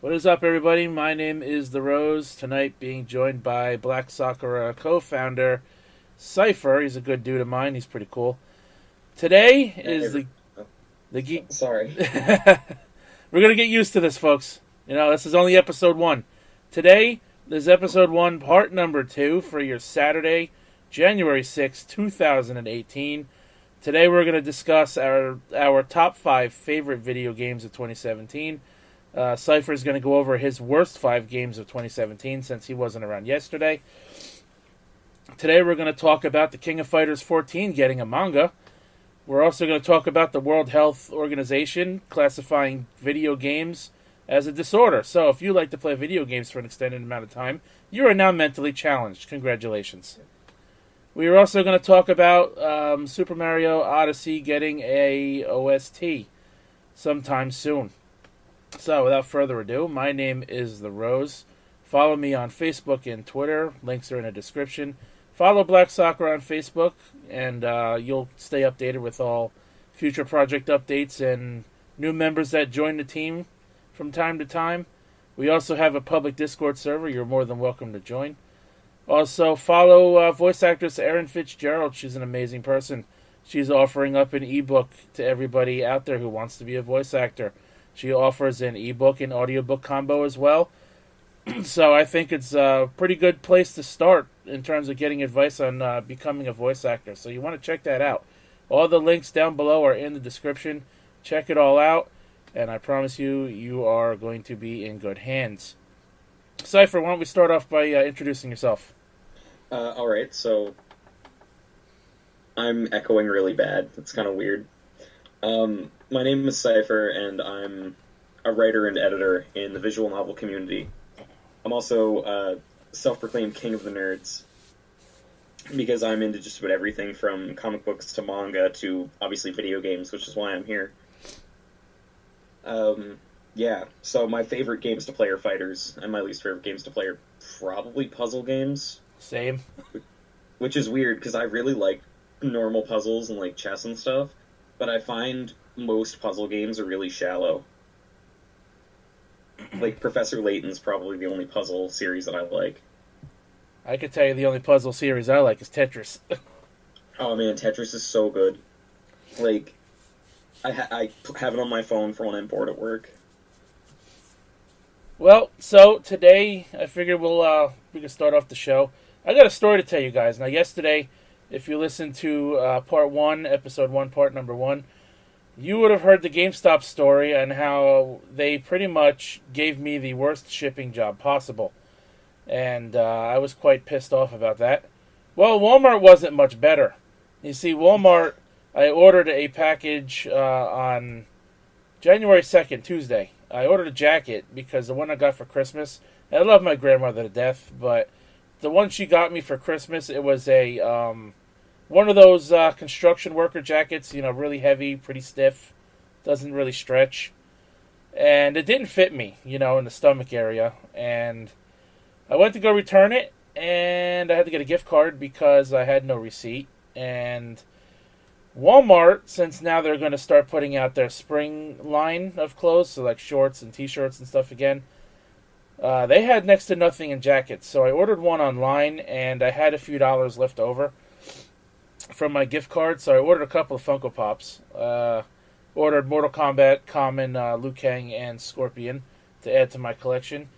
What is up, everybody? My name is The Rose. Tonight, being joined by Black Sakura co-founder Cypher. He's a good dude of mine. He's pretty cool. Today is the geek. Sorry. We're gonna get used to this, folks. This is only episode 1. Today is episode 1, part number 2 for your Saturday, January 6, 2018. Today we're gonna discuss our top 5 favorite video games of 2017. Cypher is going to go over his worst 5 games of 2017 since he wasn't around yesterday. Today we're going to talk about the King of Fighters 14 getting a manga. We're also going to talk about the World Health Organization classifying video games as a disorder. So if you like to play video games for an extended amount of time, you are now mentally challenged. Congratulations. We are also going to talk about Super Mario Odyssey getting a OST sometime soon. So, without further ado, my name is The Rose. Follow me on Facebook and Twitter. Links are in the description. Follow Black Sakura on Facebook, and you'll stay updated with all future project updates and new members that join the team from time to time. We also have a public Discord server. You're more than welcome to join. Also, follow voice actress Erin Fitzgerald. She's an amazing person. She's offering up an ebook to everybody out there who wants to be a voice actor. She offers an ebook and audiobook combo as well. So I think it's a pretty good place to start in terms of getting advice on becoming a voice actor. So you want to check that out. All the links down below are in the description. Check it all out. And I promise you, you are going to be in good hands. Cypher, why don't we start off by introducing yourself? Alright, so I'm echoing really bad. It's kind of weird. My name is Cypher, and I'm a writer and editor in the visual novel community. I'm also a self-proclaimed king of the nerds, because I'm into just about everything from comic books to manga to, obviously, video games, which is why I'm here. So my favorite games to play are fighters, and my least favorite games to play are probably puzzle games. Same. Which is weird, because I really like normal puzzles and, chess and stuff, but I find most puzzle games are really shallow. Professor Layton's probably the only puzzle series that I like. I could tell you the only puzzle series I like is Tetris. Oh man, Tetris is so good. I have it on my phone for when I'm bored at work. Well, so today I figured we can start off the show. I got a story to tell you guys. Now, yesterday, if you listened to part 1, episode 1, part number 1, you would have heard the GameStop story and how they pretty much gave me the worst shipping job possible. And I was quite pissed off about that. Well, Walmart wasn't much better. You see, Walmart, I ordered a package on January 2nd, Tuesday. I ordered a jacket because the one I got for Christmas, I love my grandmother to death, but the one she got me for Christmas, it was a one of those construction worker jackets, really heavy, pretty stiff, doesn't really stretch. And it didn't fit me, in the stomach area. And I went to go return it, and I had to get a gift card because I had no receipt. And Walmart, since now they're going to start putting out their spring line of clothes, so like shorts and t-shirts and stuff again, they had next to nothing in jackets. So I ordered one online, and I had a few dollars left over from my gift card, so I ordered a couple of Funko Pops. Ordered Mortal Kombat, Common, Liu Kang, and Scorpion to add to my collection.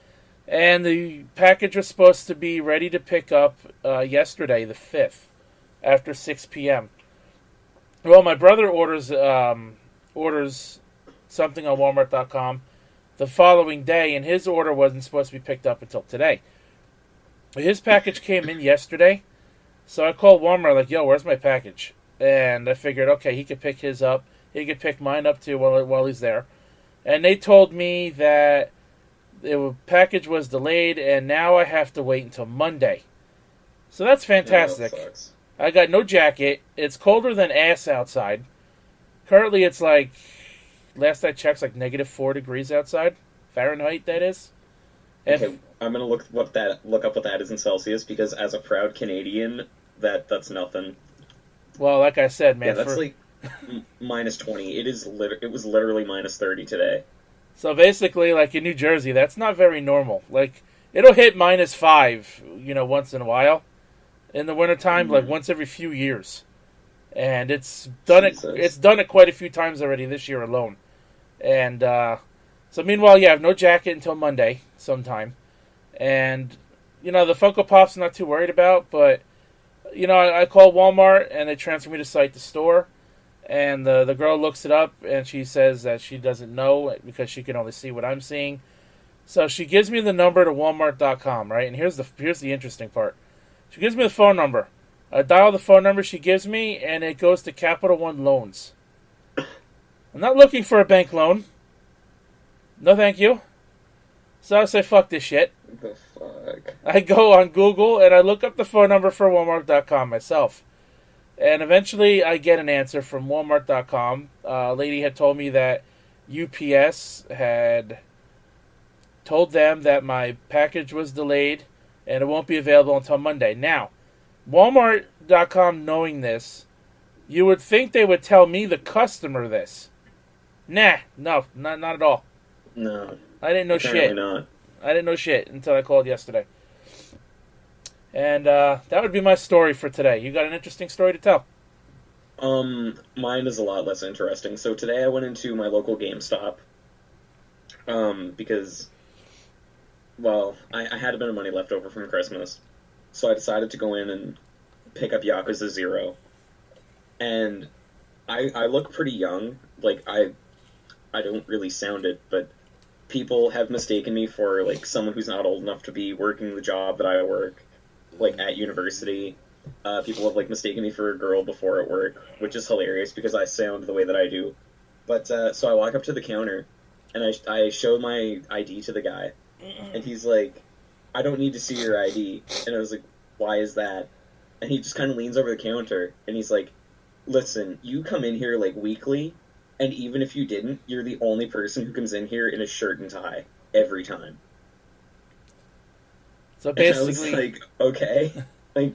And the package was supposed to be ready to pick up yesterday, the 5th, after 6 p.m. Well, my brother orders something on Walmart.com the following day, and his order wasn't supposed to be picked up until today. His package came in yesterday, so I called Walmart like, yo, where's my package? And I figured, okay, he could pick his up. He could pick mine up too while he's there. And they told me that the package was delayed, and now I have to wait until Monday. So that's fantastic. Yeah, that sucks. I got no jacket. It's colder than ass outside. Currently, it's last I checked, it's -4 degrees outside. Fahrenheit, that is. Okay, I'm gonna look up what that is in Celsius, because as a proud Canadian, that's nothing. Well, like I said, man. Yeah, that's -20. It was literally -30 today. So basically, like in New Jersey, that's not very normal. Like, it'll hit -5, once in a while in the wintertime, like once every few years. And it's done Jesus. it quite a few times already this year alone. And so meanwhile, I have no jacket until Monday sometime. And the Funko Pop's not too worried about, but I call Walmart and they transfer me to site to store. And the girl looks it up and she says that she doesn't know because she can only see what I'm seeing. So she gives me the number to Walmart.com, right? And here's the interesting part. She gives me the phone number. I dial the phone number she gives me, and it goes to Capital One Loans. I'm not looking for a bank loan. No, thank you. So I say, fuck this shit. What the fuck? I go on Google, and I look up the phone number for Walmart.com myself. And eventually, I get an answer from Walmart.com. A lady had told me that UPS had told them that my package was delayed, and it won't be available until Monday. Now, Walmart.com knowing this, you would think they would tell me, the customer, this. Nah, no, not at all. No. I didn't know shit. Not. I didn't know shit until I called yesterday. And that would be my story for today. You got an interesting story to tell? Mine is a lot less interesting. So today I went into my local GameStop, because, well, I had a bit of money left over from Christmas. So I decided to go in and pick up Yakuza 0. And I look pretty young. Like, I don't really sound it, but people have mistaken me for, like, someone who's not old enough to be working the job that I work, like, at university. People have, like, mistaken me for a girl before at work, which is hilarious because I sound the way that I do. But, so I walk up to the counter, and I show my ID to the guy, and he's like, I don't need to see your ID. And I was like, why is that? And he just kind of leans over the counter, and he's like, listen, you come in here, like, weekly, and even if you didn't, you're the only person who comes in here in a shirt and tie every time. So basically, and I was like, okay. Like,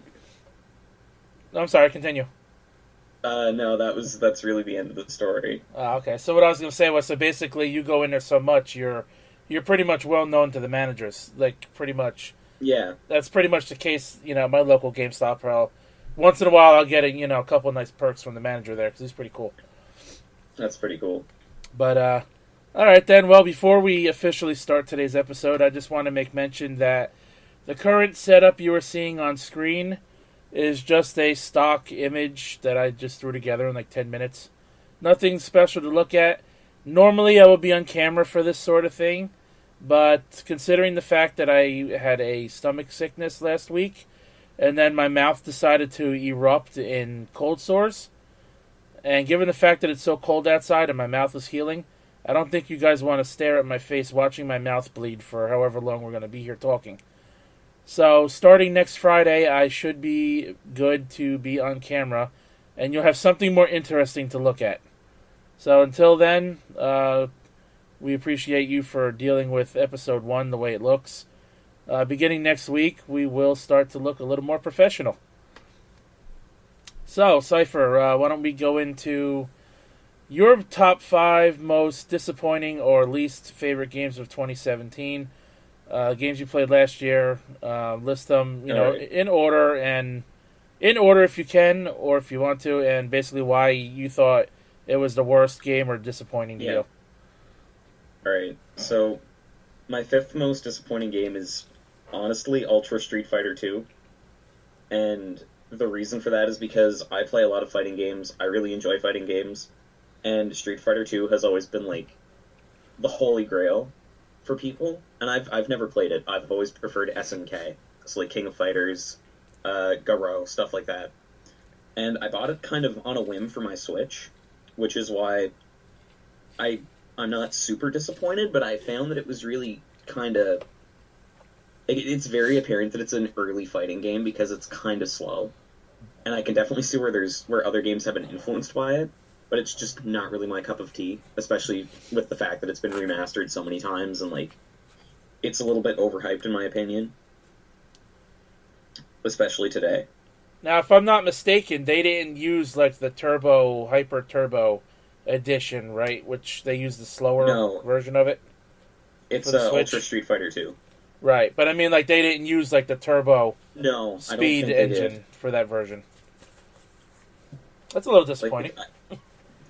I'm sorry, continue. No, that's really the end of the story. Okay, so what I was going to say was, so basically you go in there so much, you're pretty much well known to the managers. Like, pretty much. Yeah. That's pretty much the case, my local GameStop. Once in a while I'll get a couple of nice perks from the manager there, because he's pretty cool. That's pretty cool. But, alright then, well, before we officially start today's episode, I just want to make mention that the current setup you are seeing on screen is just a stock image that I just threw together in like 10 minutes. Nothing special to look at. Normally I would be on camera for this sort of thing, but considering the fact that I had a stomach sickness last week, and then my mouth decided to erupt in cold sores, and given the fact that it's so cold outside and my mouth is healing, I don't think you guys want to stare at my face watching my mouth bleed for however long we're going to be here talking. So, starting next Friday, I should be good to be on camera, and you'll have something more interesting to look at. So, until then, we appreciate you for dealing with episode 1 the way it looks. Beginning next week, we will start to look a little more professional. So, Cypher, why don't we go into your top 5 most disappointing or least favorite games of 2017. Games you played last year. List them, right. in order if you can, or if you want to, and basically why you thought it was the worst game or disappointing to you. Alright, so my 5th most disappointing game is honestly Ultra Street Fighter 2. And the reason for that is because I play a lot of fighting games. I really enjoy fighting games. And Street Fighter 2 has always been like the holy grail for people, and I've never played it. I've always preferred SNK, so like King of Fighters, Garo, stuff like that. And I bought it kind of on a whim for my Switch, which is why I'm not super disappointed, but I found that it was really kind of... It's very apparent that it's an early fighting game because it's kind of slow. And I can definitely see where other games have been influenced by it, but it's just not really my cup of tea, especially with the fact that it's been remastered so many times, and, like, it's a little bit overhyped in my opinion. Especially today. Now, if I'm not mistaken, they didn't use, like, the Hyper Turbo edition, right? Which they used the slower version of it? It's for the Switch. Ultra Street Fighter 2. Right, but I mean, like, they didn't use, like, the turbo No, I don't speed think they engine did. for that version. That's a little Like, disappointing.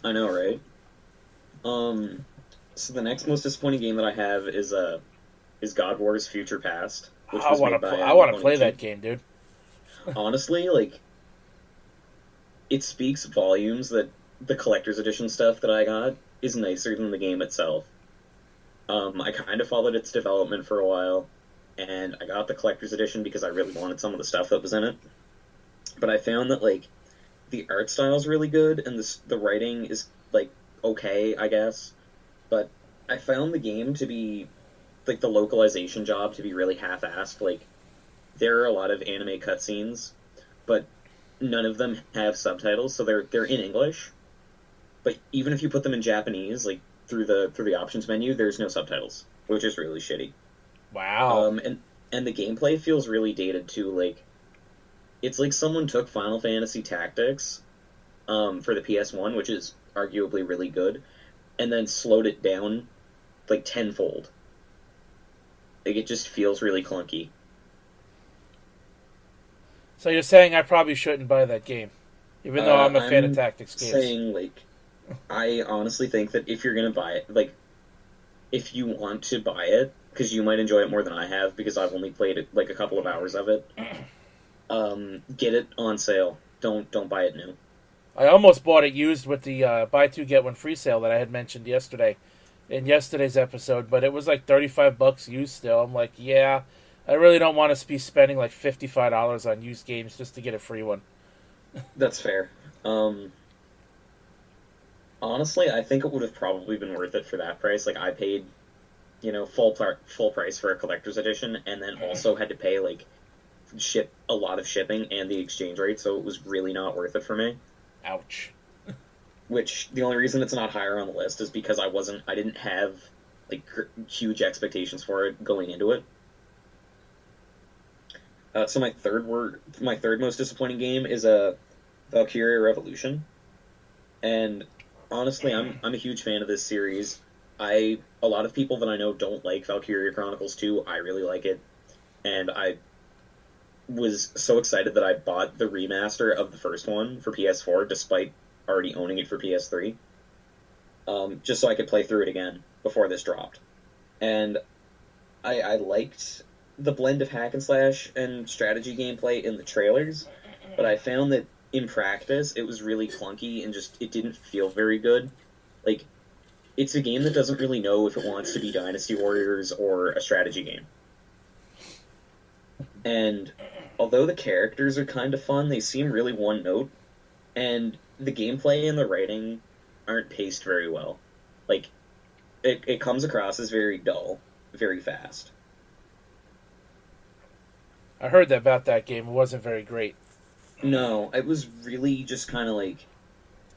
I know, right? So the next most disappointing game that I have is God Wars Future Past, which I was want made by to play Konichi. that game, dude. Honestly, like, it speaks volumes that the collector's edition stuff that I got is nicer than the game itself. I kind of followed its development for a while, and I got the collector's edition because I really wanted some of the stuff that was in it. But I found that, like, the art style is really good, and the writing is, like, okay, I guess. But I found the game to be, like, the localization job to be really half-assed. Like, there are a lot of anime cutscenes, but none of them have subtitles, so they're in English. But even if you put them in Japanese, like, through the options menu, there's no subtitles, which is really shitty. Wow. And the gameplay feels really dated too. Like, it's like someone took Final Fantasy Tactics, for the PS1, which is arguably really good, and then slowed it down like tenfold. Like, it just feels really clunky. So you're saying I probably shouldn't buy that game, even though I'm a fan of I'm tactics games. saying, like, I honestly think that if you're gonna buy it, like, if you want to buy it, because you might enjoy it more than I have, because I've only played it, like, a couple of hours of it, get it on sale. Don't buy it new. I almost bought it used with the buy two get one free sale that I had mentioned yesterday in yesterday's episode, but it was like $35 used still. I'm like, yeah, I really don't want to be spending like $55 on used games just to get a free one. That's fair. Honestly, I think it would have probably been worth it for that price. Like, I paid, full price for a collector's edition, and then also had to pay, like, a lot of shipping and the exchange rate, so it was really not worth it for me. Ouch. Which, the only reason it's not higher on the list is because I didn't have, like, huge expectations for it going into it. So my third most disappointing game is a Valkyria Revolution, and honestly, I'm a huge fan of this series. A lot of people that I know don't like Valkyria Chronicles 2. I really like it, and I was so excited that I bought the remaster of the first one for PS4, despite already owning it for PS3, just so I could play through it again before this dropped. And I liked the blend of hack and slash and strategy gameplay in the trailers, but I found that in practice it was really clunky and just it didn't feel very good. Like, it's a game that doesn't really know if it wants to be Dynasty Warriors or a strategy game. And although the characters are kind of fun, they seem really one note, and the gameplay and the writing aren't paced very well. Like, it comes across as very dull, very fast. I heard that about that game. It wasn't very great. No, it was really just kind of like...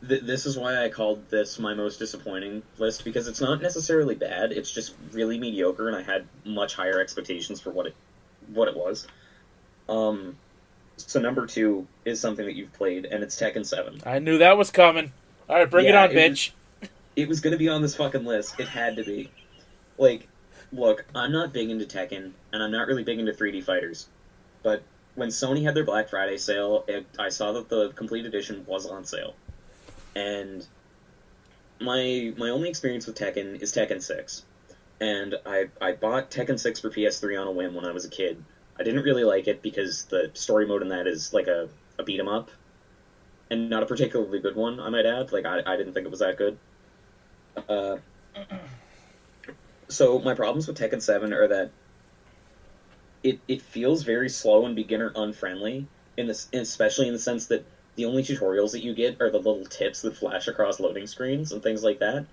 this is why I called this my most disappointing list, because it's not necessarily bad, it's just really mediocre, and I had much higher expectations for what it was. So number 2 is something that you've played, and it's Tekken 7. I knew that was coming. Alright, bring it on, bitch. It was going to be on this fucking list. It had to be. Like, look, I'm not big into Tekken, and I'm not really big into 3D fighters. But when Sony had their Black Friday sale, I saw that the complete edition was on sale. And my only experience with Tekken is Tekken 6. And I bought Tekken 6 for PS3 on a whim when I was a kid. I didn't really like it because the story mode in that is like a beat-em-up. And not a particularly good one, I might add. Like, I didn't think it was that good. So my problems with Tekken 7 are that it feels very slow and beginner unfriendly, especially in the sense that the only tutorials that you get are the little tips that flash across loading screens and things like that.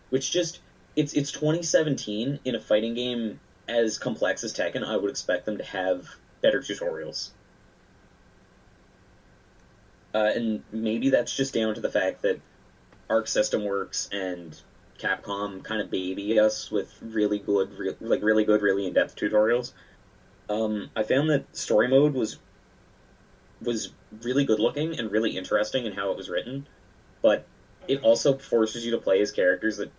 Which just, it's 2017 in a fighting game as complex as Tekken. I would expect them to have better tutorials. And maybe that's just down to the fact that Arc System Works and Capcom kind of baby us with really good, really in-depth tutorials. I found that story mode was really good looking and really interesting in how it was written, but it also forces you to play as characters that,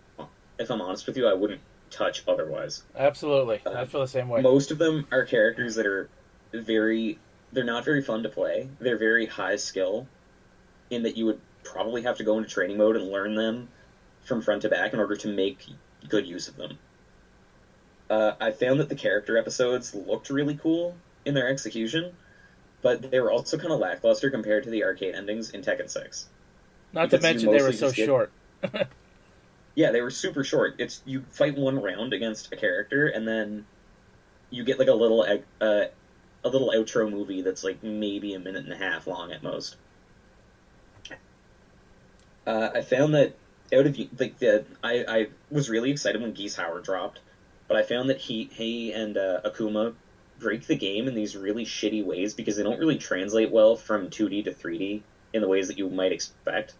if I'm honest with you, I wouldn't touch otherwise. Absolutely. I feel the same way. Most of them are characters that are they're not very fun to play. They're very high skill, in that you would probably have to go into training mode and learn them from front to back in order to make good use of them. I found that the character episodes looked really cool in their execution, but they were also kind of lackluster compared to the arcade endings in Tekken 6. Not to mention they were so short. Yeah, they were super short. It's you fight one round against a character, and then you get like a little outro movie that's like maybe a minute and a half long at most. I found that out of like I was really excited when Geese Howard dropped, but I found that he and Akuma break the game in these really shitty ways because they don't really translate well from 2D to 3D in the ways that you might expect.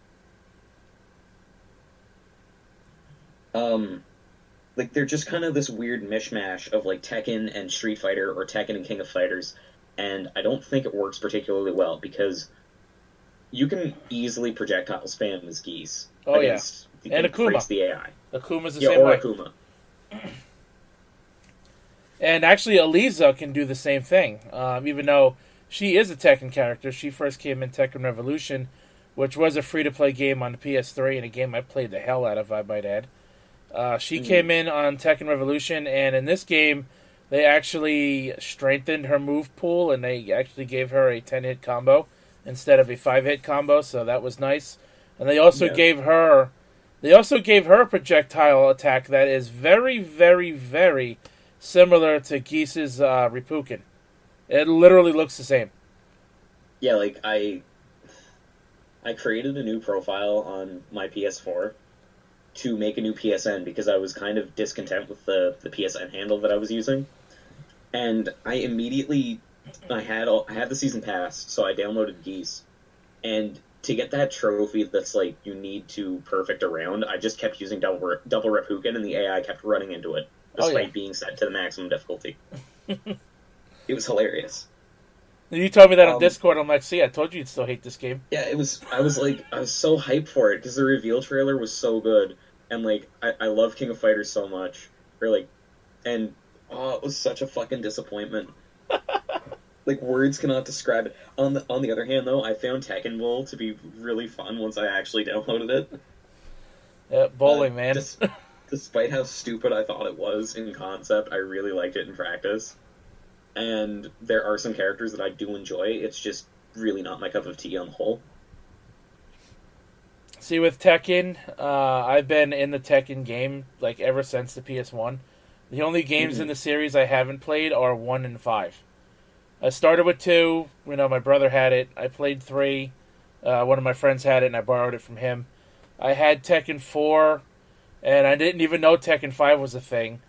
Like they're just kind of this weird mishmash of like Tekken and Street Fighter or Tekken and King of Fighters, and I don't think it works particularly well because you can easily projectile spam as Geese. Oh yeah, and Akuma. The AI. Akuma's the same way. Akuma. And actually, Aliza can do the same thing, even though she is a Tekken character. She first came in Tekken Revolution, which was a free-to-play game on the PS3, and a game I played the hell out of, I might add. She came in on Tekken Revolution, and in this game, they actually strengthened her move pool, and they actually gave her a 10-hit combo instead of a 5-hit combo, so that was nice. And they also gave her a projectile attack that is very, very, very similar to Geese's Ripuken. It literally looks the same. Yeah, like I created a new profile on my PS4 to make a new PSN because I was kind of discontent with the PSN handle that I was using. And I had the season pass, so I downloaded Geese. And to get that trophy that's like you need to perfect a round, I just kept using double Ripuken, and the AI kept running into it despite being set to the maximum difficulty. It was hilarious. You told me that on Discord. I'm like, see, I told you you'd still hate this game. Yeah, I was so hyped for it because the reveal trailer was so good, and like I love King of Fighters so much. It was such a fucking disappointment. Like words cannot describe it. On the other hand, though, I found Tekken Bowl to be really fun once I actually downloaded it. Yeah, bowling, man. Despite how stupid I thought it was in concept, I really liked it in practice. And there are some characters that I do enjoy. It's just really not my cup of tea on the whole. See, with Tekken, I've been in the Tekken game like ever since the PS1. The only games in the series I haven't played are 1 and 5. I started with 2. My brother had it. I played 3. One of my friends had it, and I borrowed it from him. I had Tekken 4, and I didn't even know Tekken 5 was a thing.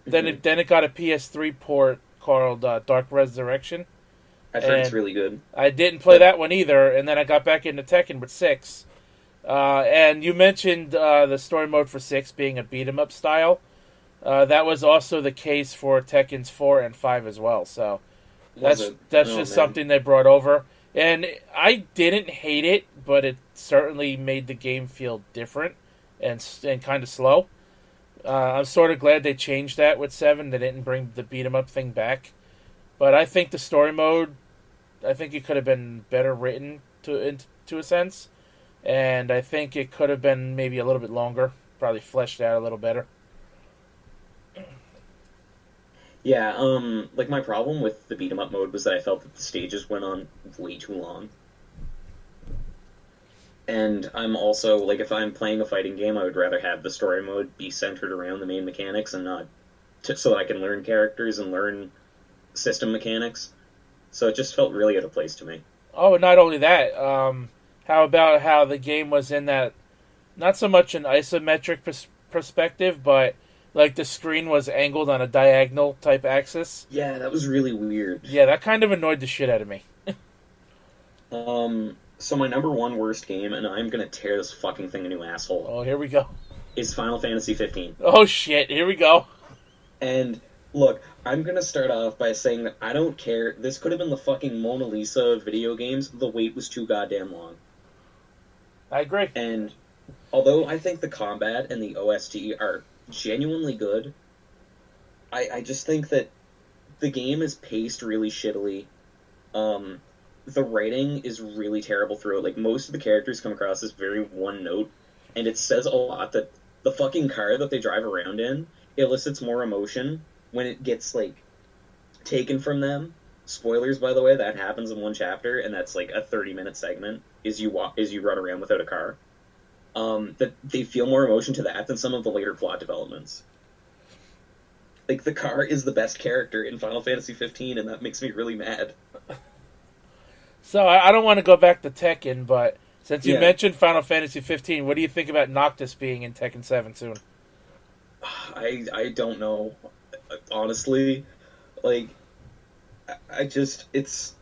Then it got a PS3 port called Dark Resurrection. I've heard it's really good. I didn't play that one either, and then I got back into Tekken with 6. And you mentioned the story mode for 6 being a beat-em-up style. That was also the case for Tekken's 4 and 5 as well, so that's just something they brought over. And I didn't hate it, but it certainly made the game feel different and kind of slow. I'm sort of glad they changed that with 7. They didn't bring the beat-em-up thing back. But I think the story mode, I think it could have been better written to a sense. And I think it could have been maybe a little bit longer, probably fleshed out a little better. Yeah, like my problem with the beat-em-up mode was that I felt that the stages went on way too long. And I'm also, like, if I'm playing a fighting game, I would rather have the story mode be centered around the main mechanics and not so that I can learn characters and learn system mechanics. So it just felt really out of place to me. Oh, and not only that, how about how the game was in that, not so much an isometric perspective, but like the screen was angled on a diagonal type axis. Yeah, that was really weird. Yeah, that kind of annoyed the shit out of me. So my number one worst game, and I'm gonna tear this fucking thing a new asshole. Oh, here we go. Is Final Fantasy 15. Oh shit, here we go. And look, I'm gonna start off by saying that I don't care. This could have been the fucking Mona Lisa of video games. The wait was too goddamn long. I agree. And although I think the combat and the OST are genuinely good. I just think that the game is paced really shittily. Um, the writing is really terrible through it. Like, most of the characters come across as very one note, and it says a lot that the fucking car that they drive around in elicits more emotion when it gets, like, taken from them. Spoilers, by the way, that happens in one chapter, and that's like a 30-minute segment. Is you run around without a car. That they feel more emotion to that than some of the later plot developments. Like, the car is the best character in Final Fantasy 15, and that makes me really mad. So I don't want to go back to Tekken, but since you Yeah. mentioned Final Fantasy 15, what do you think about Noctis being in Tekken 7 soon? I don't know, honestly. Like, I just it's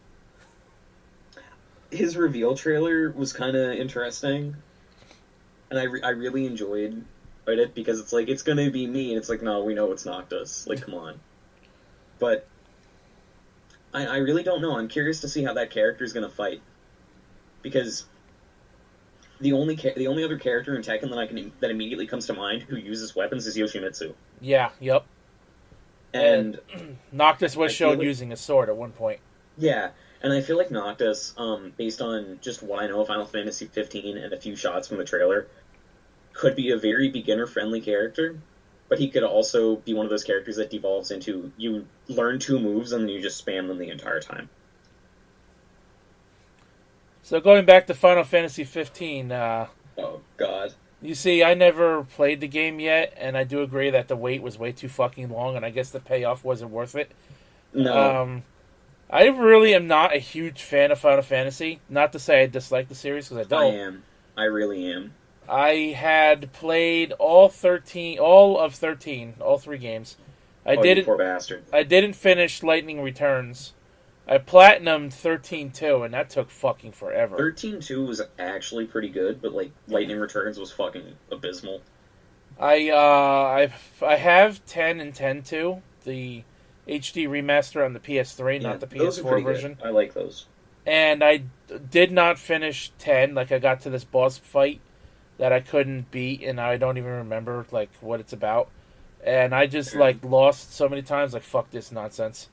his reveal trailer was kind of interesting, and I really enjoyed it because it's like it's gonna be me, and it's like, no, we know it's Noctis. Like, come on. But I really don't know. I'm curious to see how that character is gonna fight, because the only other character in Tekken that immediately comes to mind who uses weapons is Yoshimitsu. Yeah, yep. And Noctis was I feel shown like- using a sword at one point. yeah, and I feel like Noctis, based on just what I know of Final Fantasy 15 and a few shots from the trailer, could be a very beginner-friendly character, but he could also be one of those characters that devolves into you learn two moves and you just spam them the entire time. So going back to Final Fantasy 15, Oh, God. you see, I never played the game yet, and I do agree that the wait was way too fucking long, and I guess the payoff wasn't worth it. No. I really am not a huge fan of Final Fantasy. Not to say I dislike the series, because I I don't. am. I really am. I had played all of 13, all 3 games. You poor bastard. I didn't finish Lightning Returns. I platinumed 13-2, and that took fucking forever. 13-2 was actually pretty good, but, like, Lightning Returns was fucking abysmal. I have 10 and 10-2, the HD remaster on the PS3, not the those are PS4 pretty version. good. I like those. And I did not finish 10. Like, I got to this boss fight that I couldn't beat, and I don't even remember, like, what it's about. And I just, like, lost so many times, like, fuck this nonsense.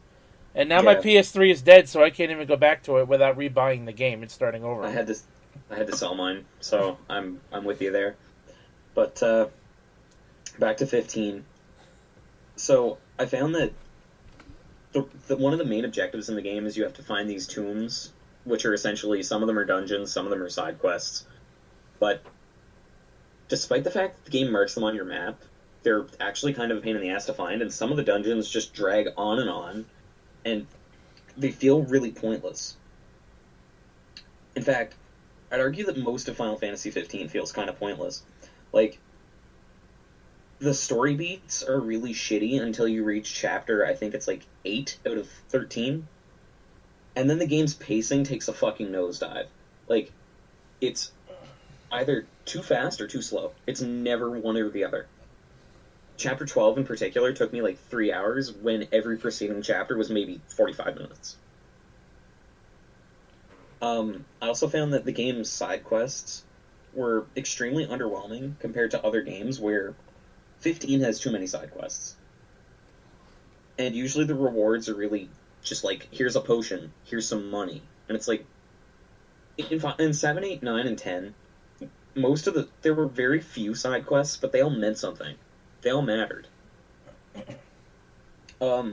And now my PS3 is dead, so I can't even go back to it without rebuying the game and starting over. I had to sell mine, so I'm with you there. But back to 15. So I found that the one of the main objectives in the game is you have to find these tombs, which are essentially, some of them are dungeons, some of them are side quests. But despite the fact that the game marks them on your map, they're actually kind of a pain in the ass to find, and some of the dungeons just drag on, and they feel really pointless. In fact, I'd argue that most of Final Fantasy 15 feels kind of pointless. Like, the story beats are really shitty until you reach chapter, I think it's like 8 out of 13. And then the game's pacing takes a fucking nosedive. Like, it's either too fast or too slow. It's never one or the other. Chapter 12 in particular took me like 3 hours when every preceding chapter was maybe 45 minutes. I also found that the game's side quests were extremely underwhelming compared to other games where 15 has too many side quests. And usually the rewards are really just like, here's a potion, here's some money. And it's like, in 7, 8, 9, and 10, there were very few side quests, but they all meant something. They all mattered. I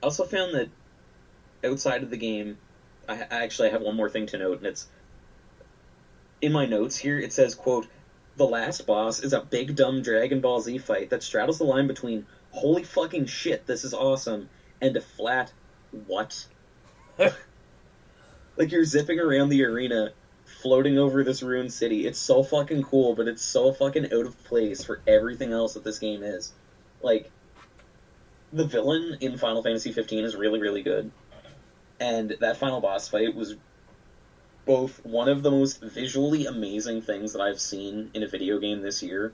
also found that outside of the game, I actually have one more thing to note, and it's in my notes here. It says, quote, "The last boss is a big dumb Dragon Ball Z fight that straddles the line between holy fucking shit, this is awesome, and a flat what?" Like, you're zipping around the arena, floating over this ruined city. It's so fucking cool, but it's so fucking out of place for everything else that this game is. Like, the villain in Final Fantasy 15 is really, really good. And that final boss fight was both one of the most visually amazing things that I've seen in a video game this year,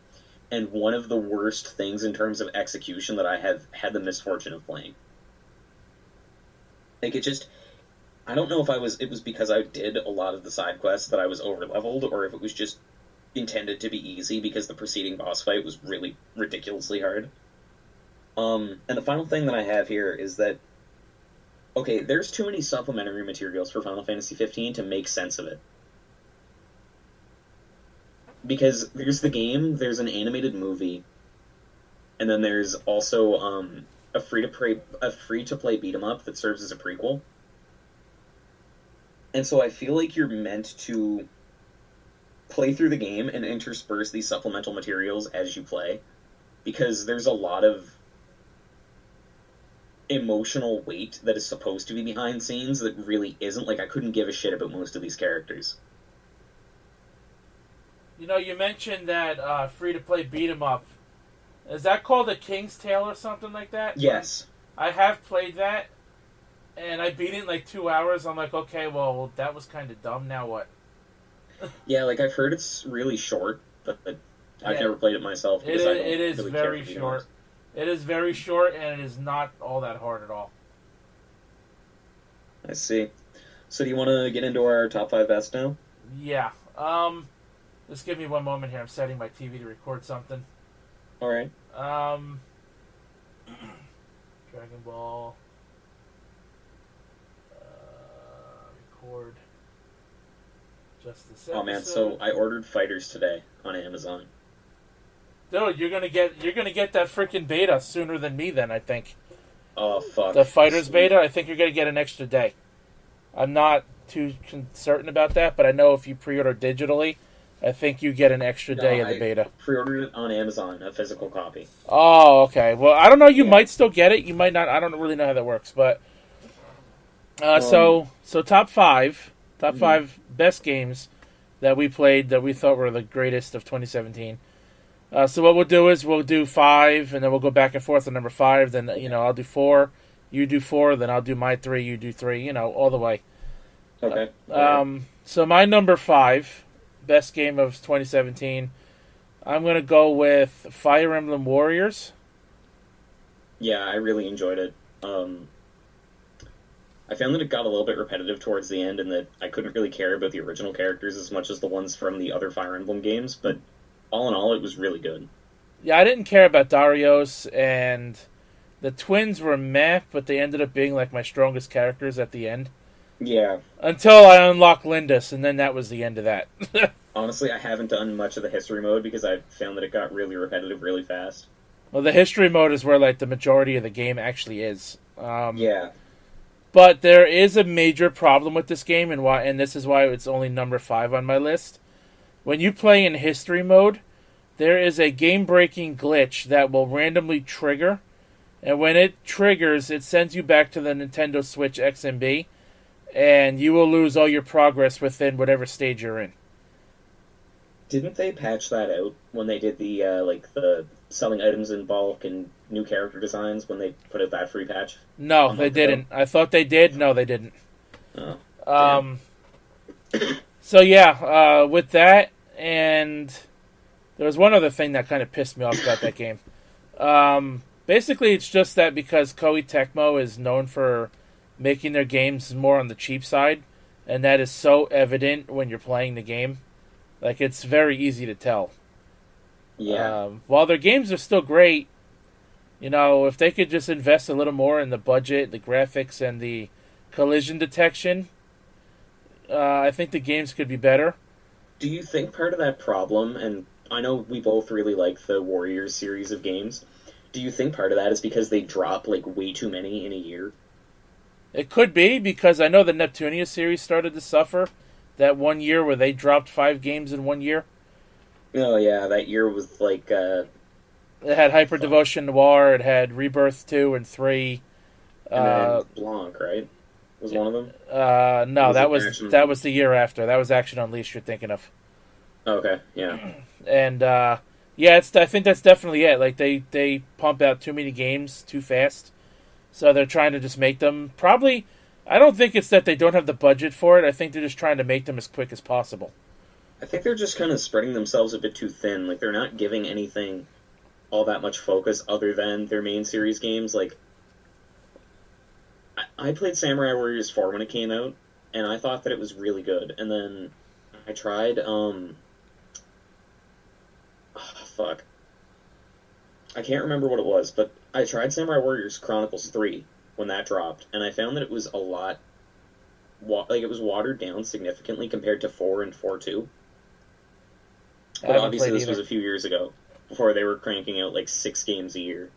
and one of the worst things in terms of execution that I have had the misfortune of playing. Like, I don't know if it was because I did a lot of the side quests that I was over-leveled, or if it was just intended to be easy because the preceding boss fight was really ridiculously hard. And the final thing that I have here is that, okay, there's too many supplementary materials for Final Fantasy 15 to make sense of it. Because there's the game, there's an animated movie, and then there's also a free-to-play beat 'em up that serves as a prequel. And so I feel like you're meant to play through the game and intersperse these supplemental materials as you play, because there's a lot of emotional weight that is supposed to be behind scenes that really isn't. Like, I couldn't give a shit about most of these characters. You know, you mentioned that free-to-play beat 'em up. Is that called a King's Tale or something like that? Yes. I have played that, and I beat it in like 2 hours. I'm like, okay, well, that was kind of dumb. Now what? Yeah, like, I've heard it's really short, but I've never played it myself. It is very short. It is very short, and it is not all that hard at all. I see. So do you want to get into our top 5 best now? Yeah. Just give me one moment here. I'm setting my TV to record something. All right. Dragon Ball. Record. Just this episode. Oh man, so I ordered Fighters today on Amazon. Dude, you're gonna get that freaking beta sooner than me. Then I think. Oh fuck. The Fighters beta. I think you're gonna get an extra day. I'm not too certain about that, but I know if you pre-order digitally, I think you get an extra day of the beta. I pre-ordered it on Amazon, a physical copy. Oh, okay. Well, I don't know. You might still get it. You might not. I don't really know how that works, but so top five best games that we played that we thought were the greatest of 2017. So what we'll do is we'll do 5, and then we'll go back and forth on number 5. Then I'll do 4, you do 4, then I'll do my 3, you do 3. All the way. Okay. So my number 5 best game of 2017, I'm gonna go with Fire Emblem Warriors. Yeah, I really enjoyed it. I found that it got a little bit repetitive towards the end, and that I couldn't really care about the original characters as much as the ones from the other Fire Emblem games, but all in all, it was really good. Yeah, I didn't care about Darius, and the twins were meh, but they ended up being like my strongest characters at the end. Yeah. Until I unlocked Lindis, and then that was the end of that. Honestly, I haven't done much of the history mode because I found that it got really repetitive really fast. Well, the history mode is where like the majority of the game actually is. Yeah. But there is a major problem with this game, and this is why it's only number 5 on my list. When you play in history mode, there is a game-breaking glitch that will randomly trigger, and when it triggers, it sends you back to the Nintendo Switch XMB, and you will lose all your progress within whatever stage you're in. Didn't they patch that out when they did the the selling items in bulk and new character designs when they put out that free patch? No, they didn't. I thought they did. No, they didn't. Oh. So yeah, with that, and there was one other thing that kind of pissed me off about that game. Basically, it's just that because Koei Tecmo is known for making their games more on the cheap side, and that is so evident when you're playing the game. Like, it's very easy to tell. Yeah. While their games are still great, if they could just invest a little more in the budget, the graphics, and the collision detection, I think the games could be better. Do you think part of that problem, and I know we both really like the Warriors series of games, do you think part of that is because they drop, way too many in a year? It could be, because I know the Neptunia series started to suffer that one year where they dropped 5 games in 1 year. Oh, yeah, that year was It had Hyper Devotion Noir, it had Rebirth 2 and 3. And then Blanc, right? Was one of them? No, that was the year after. That was Action Unleashed you're thinking of. Okay, yeah. And, I think that's definitely it. Like, they pump out too many games too fast. So they're trying to just make them probably... I don't think it's that they don't have the budget for it. I think they're just trying to make them as quick as possible. I think they're just kind of spreading themselves a bit too thin. Like, they're not giving anything all that much focus other than their main series games. Like, I played Samurai Warriors 4 when it came out, and I thought that it was really good. And then I tried fuck. I can't remember what it was, but I tried Samurai Warriors Chronicles 3 when that dropped, and I found that it was a lot, like, it was watered down significantly compared to 4 and 4.2. But obviously this was a few years ago, before they were cranking out, like, 6 games a year.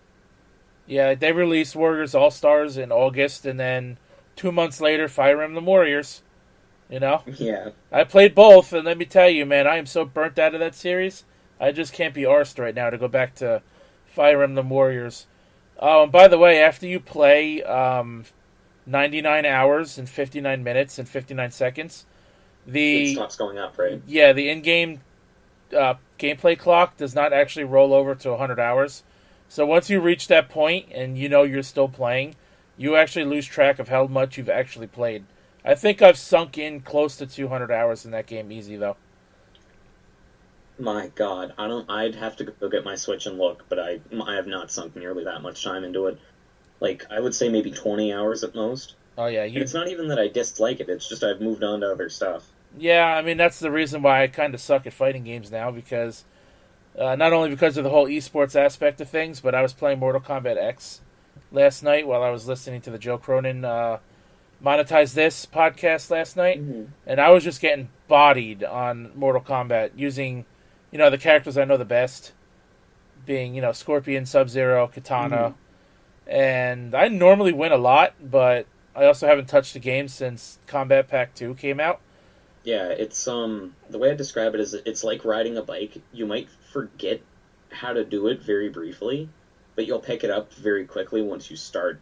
Yeah, they released Warriors All-Stars in August, and then 2 months later, Fire Emblem Warriors. You know? Yeah. I played both, and let me tell you, man, I am so burnt out of that series. I just can't be arsed right now to go back to Fire Emblem Warriors. Oh, and by the way, after you play 99 hours and 59 minutes and 59 seconds, it stops going up, right? Yeah, the in-game gameplay clock does not actually roll over to 100 hours. So once you reach that point and you know you're still playing, you actually lose track of how much you've actually played. I think I've sunk in close to 200 hours in that game easy, though. My God, I'd have to go get my Switch and look, but I have not sunk nearly that much time into it. Like, I would say maybe 20 hours at most. Oh, yeah. It's not even that I dislike it, it's just I've moved on to other stuff. Yeah, I mean, that's the reason why I kind of suck at fighting games now, because not only because of the whole esports aspect of things, but I was playing Mortal Kombat X last night while I was listening to the Joe Cronin Monetize This podcast last night, and I was just getting bodied on Mortal Kombat using, the characters I know the best, being, Scorpion, Sub-Zero, Katana, and I normally win a lot, but I also haven't touched the game since Combat Pack 2 came out. Yeah, it's, the way I describe it is it's like riding a bike. You might forget how to do it very briefly, but you'll pick it up very quickly once you start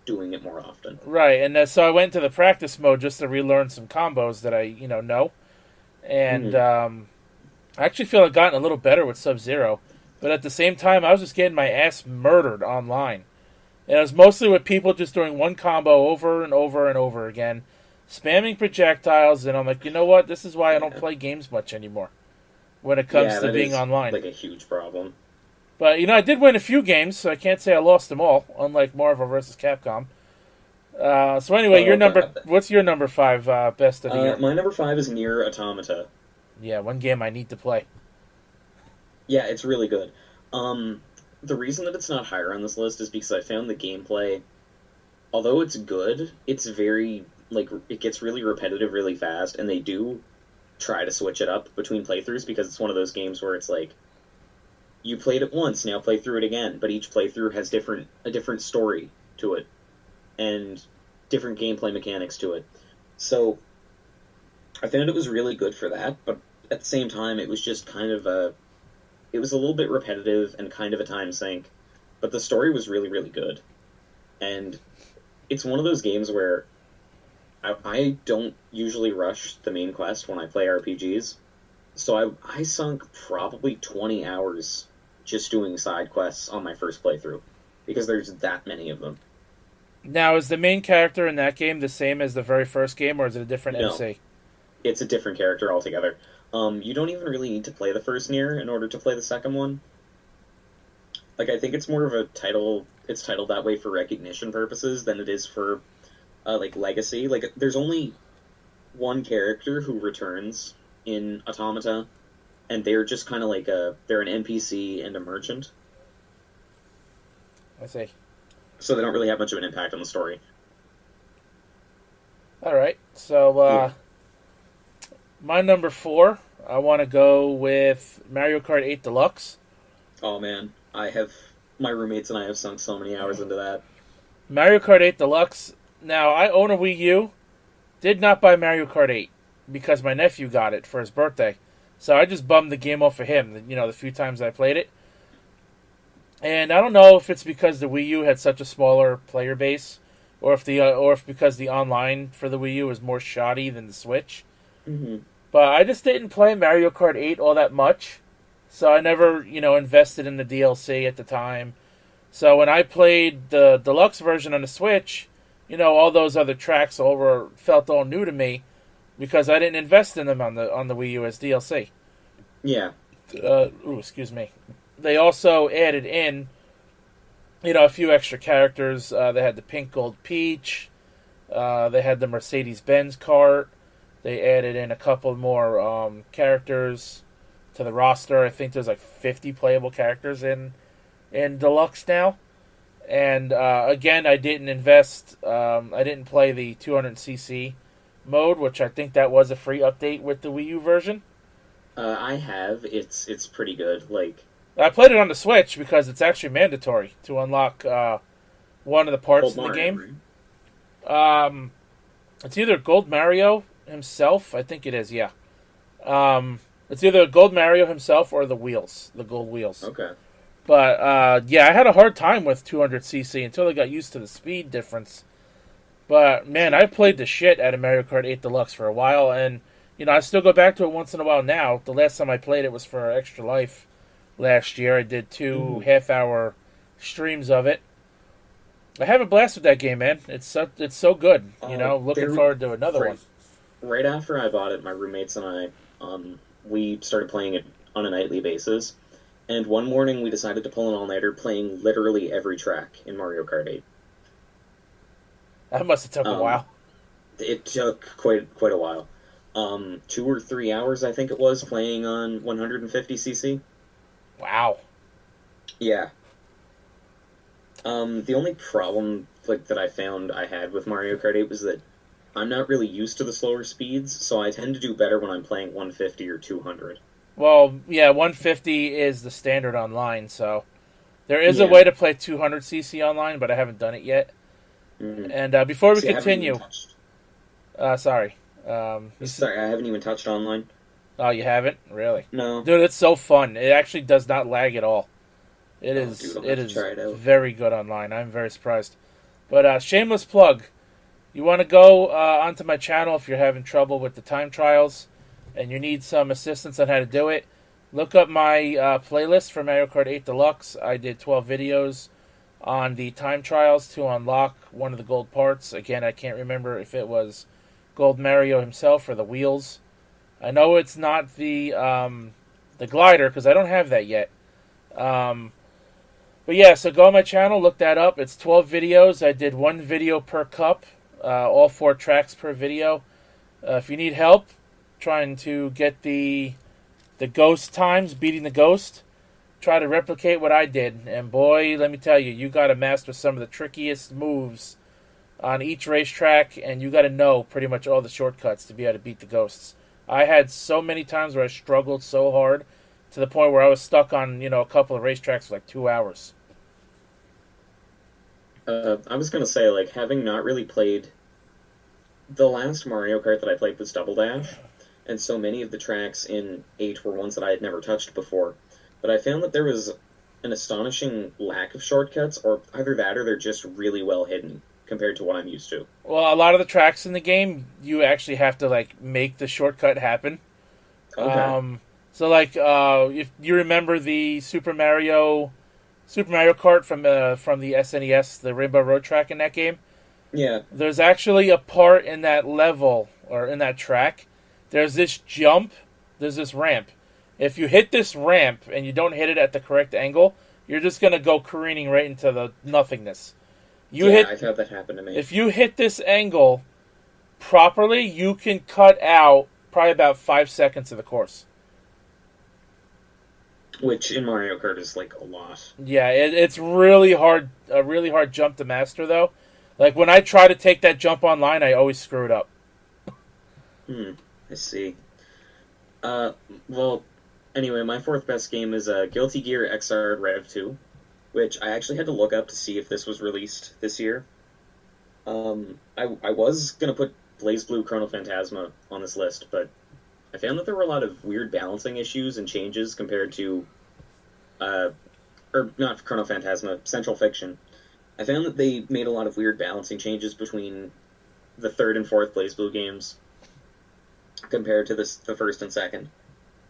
doing it more often. Right, and so I went to the practice mode just to relearn some combos that I, know. And I actually feel I've gotten a little better with Sub-Zero. But at the same time, I was just getting my ass murdered online. And it was mostly with people just doing one combo over and over and over again, spamming projectiles, and I'm like, you know what? This is why I don't play games much anymore when it comes to being online. Like a huge problem. But, I did win a few games, so I can't say I lost them all, unlike Marvel vs. Capcom. So anyway, what's your number 5 best of the year? My number 5 is Nier Automata. Yeah, one game I need to play. Yeah, it's really good. The reason that it's not higher on this list is because I found the gameplay, although it's good, it's very, it gets really repetitive really fast, and they do try to switch it up between playthroughs, because it's one of those games where it's like, you played it once, now play through it again, but each playthrough has a different story to it, and different gameplay mechanics to it. So, I found it was really good for that, but at the same time, it was just it was a little bit repetitive and kind of a time sink, but the story was really, really good. And it's one of those games where I don't usually rush the main quest when I play RPGs, so I sunk probably 20 hours just doing side quests on my first playthrough, because there's that many of them. Now, is the main character in that game the same as the very first game, or is it a different MC? It's a different character altogether. You don't even really need to play the first Nier in order to play the second one. Like, I think it's more of a title, it's titled that way for recognition purposes than it is for, legacy. Like, there's only one character who returns in Automata, and they're just kind of like they're an NPC and a merchant. I see. So they don't really have much of an impact on the story. Alright, so, my number 4, I want to go with Mario Kart 8 Deluxe. Oh man, my roommates and I have sunk so many hours into that. Mario Kart 8 Deluxe, now I own a Wii U, did not buy Mario Kart 8, because my nephew got it for his birthday. So I just bummed the game off for him, the few times I played it. And I don't know if it's because the Wii U had such a smaller player base, or if because the online for the Wii U is more shoddy than the Switch. Mm-hmm. But I just didn't play Mario Kart 8 all that much, so I never, invested in the DLC at the time. So when I played the deluxe version on the Switch, all those other tracks felt all new to me, because I didn't invest in them on the Wii U as DLC. Yeah. Excuse me. They also added in, a few extra characters. They had the Pink Gold Peach. They had the Mercedes-Benz Kart. They added in a couple more characters to to the roster. I think there's like 50 playable characters in Deluxe now. And again, I didn't invest. I didn't play the 200cc mode, which I think that was a free update with the Wii U version. I have. It's pretty good. Like, I played it on the Switch because it's actually mandatory to unlock one of the parts of the game. Right? It's either Gold Mario himself. I think it is. Yeah. It's either Gold Mario himself or the gold wheels. Okay. But yeah, I had a hard time with 200cc until I got used to the speed difference. But man, I played the shit out of Mario Kart 8 Deluxe for a while, and I still go back to it once in a while now. The last time I played it was for Extra Life last year. I did 2 half-hour streams of it. I have a blast with that game, man. It's so good. Looking forward to another one. Right after I bought it, my roommates and I, we started playing it on a nightly basis. And one morning we decided to pull an all-nighter playing literally every track in Mario Kart 8. That must have took a while. It took quite a while. 2 or 3 hours, I think it was, playing on 150cc. Wow. Yeah. The only problem that I found I had with Mario Kart 8 was that I'm not really used to the slower speeds, so I tend to do better when I'm playing 150 or 200. Well, yeah, 150 is the standard online, so there is a way to play 200cc online, but I haven't done it yet. Mm-hmm. And before we continue... Sorry, I haven't even touched online. Oh, you haven't? Really? No. Dude, it's so fun. It actually does not lag at all. It is very good online. I'm very surprised. But shameless plug. You want to go onto my channel if you're having trouble with the time trials and you need some assistance on how to do it. Look up my playlist for Mario Kart 8 Deluxe. I did 12 videos on the time trials to unlock one of the gold parts. Again, I can't remember if it was Gold Mario himself or the wheels. I know it's not the glider because I don't have that yet. But yeah, so go on my channel, look that up. It's 12 videos. I did 1 video per cup, all 4 tracks per video. If you need help trying to get the ghost times, beating the ghost, try to replicate what I did. And boy, let me tell you, you got to master some of the trickiest moves on each racetrack, and you got to know pretty much all the shortcuts to be able to beat the ghosts. I had so many times where I struggled so hard to the point where I was stuck on, a couple of racetracks for like 2 hours. I was going to say, having not really played... The last Mario Kart that I played was Double Dash, and so many of the tracks in 8 were ones that I had never touched before. But I found that there was an astonishing lack of shortcuts, or either that or they're just really well hidden compared to what I'm used to. Well, a lot of the tracks in the game, you actually have to, make the shortcut happen. Okay. So, if you remember the Super Mario Kart from the SNES, the Rainbow Road track in that game? Yeah. There's actually a part in that level, or in that track, there's this jump, there's this ramp. If you hit this ramp and you don't hit it at the correct angle, you're just going to go careening right into the nothingness. I've had that happen to me. If you hit this angle properly, you can cut out probably about 5 seconds of the course. Which in Mario Kart is a lot. Yeah, it's really hard, a really hard jump to master though. When I try to take that jump online, I always screw it up. I see. Well, anyway, my 4th best game is Guilty Gear Xrd Rev 2, which I actually had to look up to see if this was released this year. I was going to put BlazBlue Chrono Phantasma on this list, but I found that there were a lot of weird balancing issues and changes compared to, or not Chrono Phantasma, Central Fiction. I found that they made a lot of weird balancing changes between the 3rd and 4th BlazBlue games compared to the 1st and 2nd.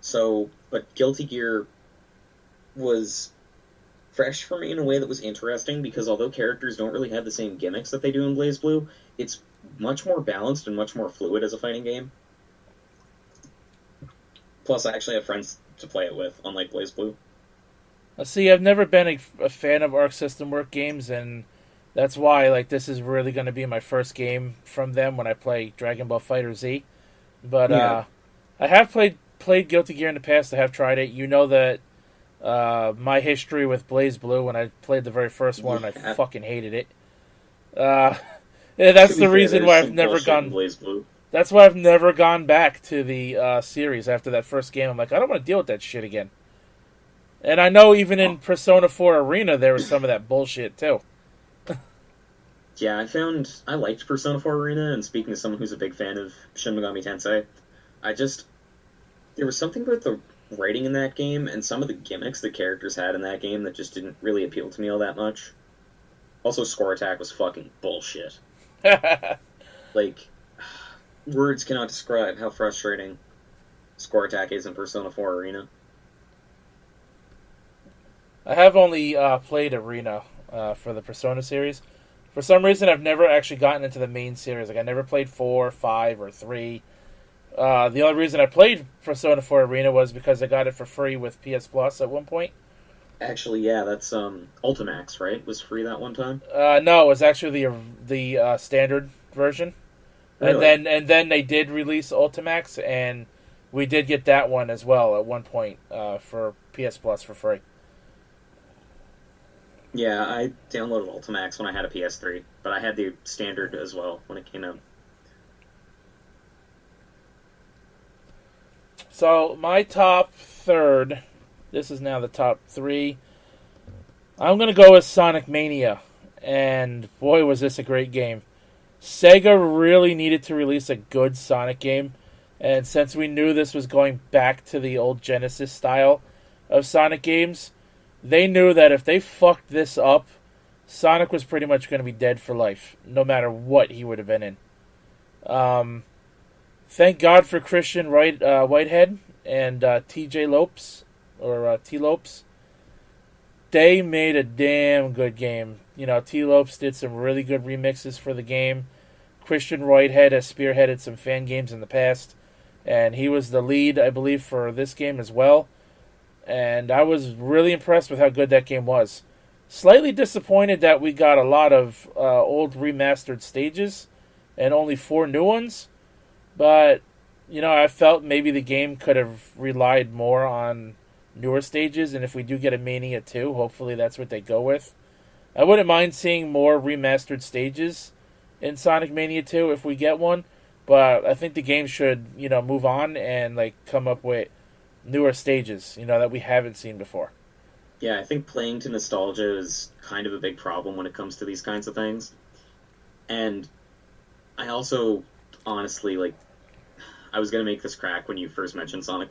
So, but Guilty Gear was fresh for me in a way that was interesting, because although characters don't really have the same gimmicks that they do in BlazBlue, it's much more balanced and much more fluid as a fighting game. Plus, I actually have friends to play it with, unlike BlazBlue. See, I've never been a fan of Arc System Works games, and that's why this is really going to be my first game from them when I play Dragon Ball FighterZ. But yeah. I have played played Guilty Gear in the past, I have tried it. You know that my history with Blaze Blue when I played the very first one, and I fucking hated it. That's the reason why I've never gone. Blaze Blue. That's why I've never gone back to the series after that first game. I'm like, I don't want to deal with that shit again. And I know even in Persona 4 Arena, there was some of that bullshit, too. Yeah, I liked Persona 4 Arena, and speaking as someone who's a big fan of Shin Megami Tensei, there was something about the writing in that game, and some of the gimmicks the characters had in that game that just didn't really appeal to me all that much. Also, Score Attack was fucking bullshit. Like, words cannot describe how frustrating Score Attack is in Persona 4 Arena. I have only played Arena for the Persona series. For some reason, I've never actually gotten into the main series. Like, I never played 4, 5, or 3. The only reason I played Persona 4 Arena was because I got it for free with PS Plus at one point. Actually, yeah, that's Ultimax, right? Was free that one time? No, it was actually the standard version. Really? And then they did release Ultimax, and we did get that one as well at one point for PS Plus for free. Yeah, I downloaded Ultimax when I had a PS3, but I had the standard as well when it came out. So, my top third, this is now the top 3. I'm going to go with Sonic Mania, and boy, was this a great game. Sega really needed to release a good Sonic game, and since we knew this was going back to the old Genesis style of Sonic games, they knew that if they fucked this up, Sonic was pretty much going to be dead for life, no matter what he would have been in. Thank God for Christian Whitehead and T.J. Lopes, or T. Lopes. They made a damn good game. You know, T. Lopes did some really good remixes for the game. Christian Whitehead has spearheaded some fan games in the past, and he was the lead, I believe, for this game as well. And I was really impressed with how good that game was. Slightly disappointed that we got a lot of old remastered stages and only 4 new ones. But, you know, I felt maybe the game could have relied more on newer stages. And if we do get a Mania 2, hopefully that's what they go with. I wouldn't mind seeing more remastered stages in Sonic Mania 2 if we get one. But I think the game should, you know, move on and, like, come up with newer stages, you know, that we haven't seen before. Yeah, I think playing to nostalgia is kind of a big problem when it comes to these kinds of things. And I also, honestly, like, I was going to make this crack when you first mentioned Sonic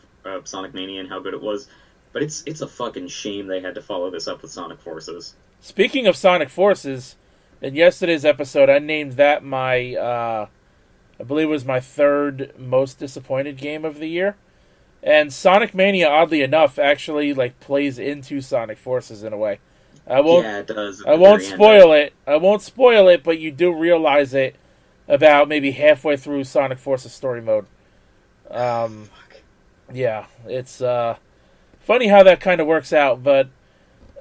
Mania and how good it was, but it's a fucking shame they had to follow this up with Sonic Forces. Speaking of Sonic Forces, in yesterday's episode, I named that my, I believe it was my 3rd most disappointed game of the year. And Sonic Mania, oddly enough, actually like plays into Sonic Forces in a way. Yeah, it does. I won't spoil it. I won't spoil it, but you do realize it about maybe halfway through Sonic Forces story mode. Yeah, it's funny how that kind of works out, but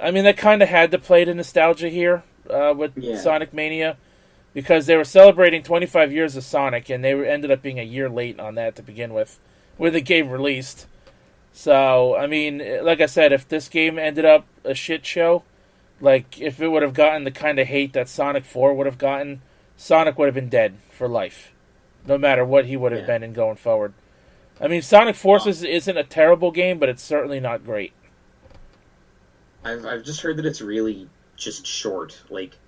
I mean, they kind of had to play to nostalgia here with Sonic Mania because they were celebrating 25 years of Sonic, and they ended up being a year late on that to begin with. When the game released. So, I mean, like I said, if this game ended up a shit show, like, if it would have gotten the kind of hate that Sonic 4 would have gotten, Sonic would have been dead for life. No matter what he would have been in going forward. I mean, Sonic Forces isn't a terrible game, but it's certainly not great. I've just heard that it's really just short. Like,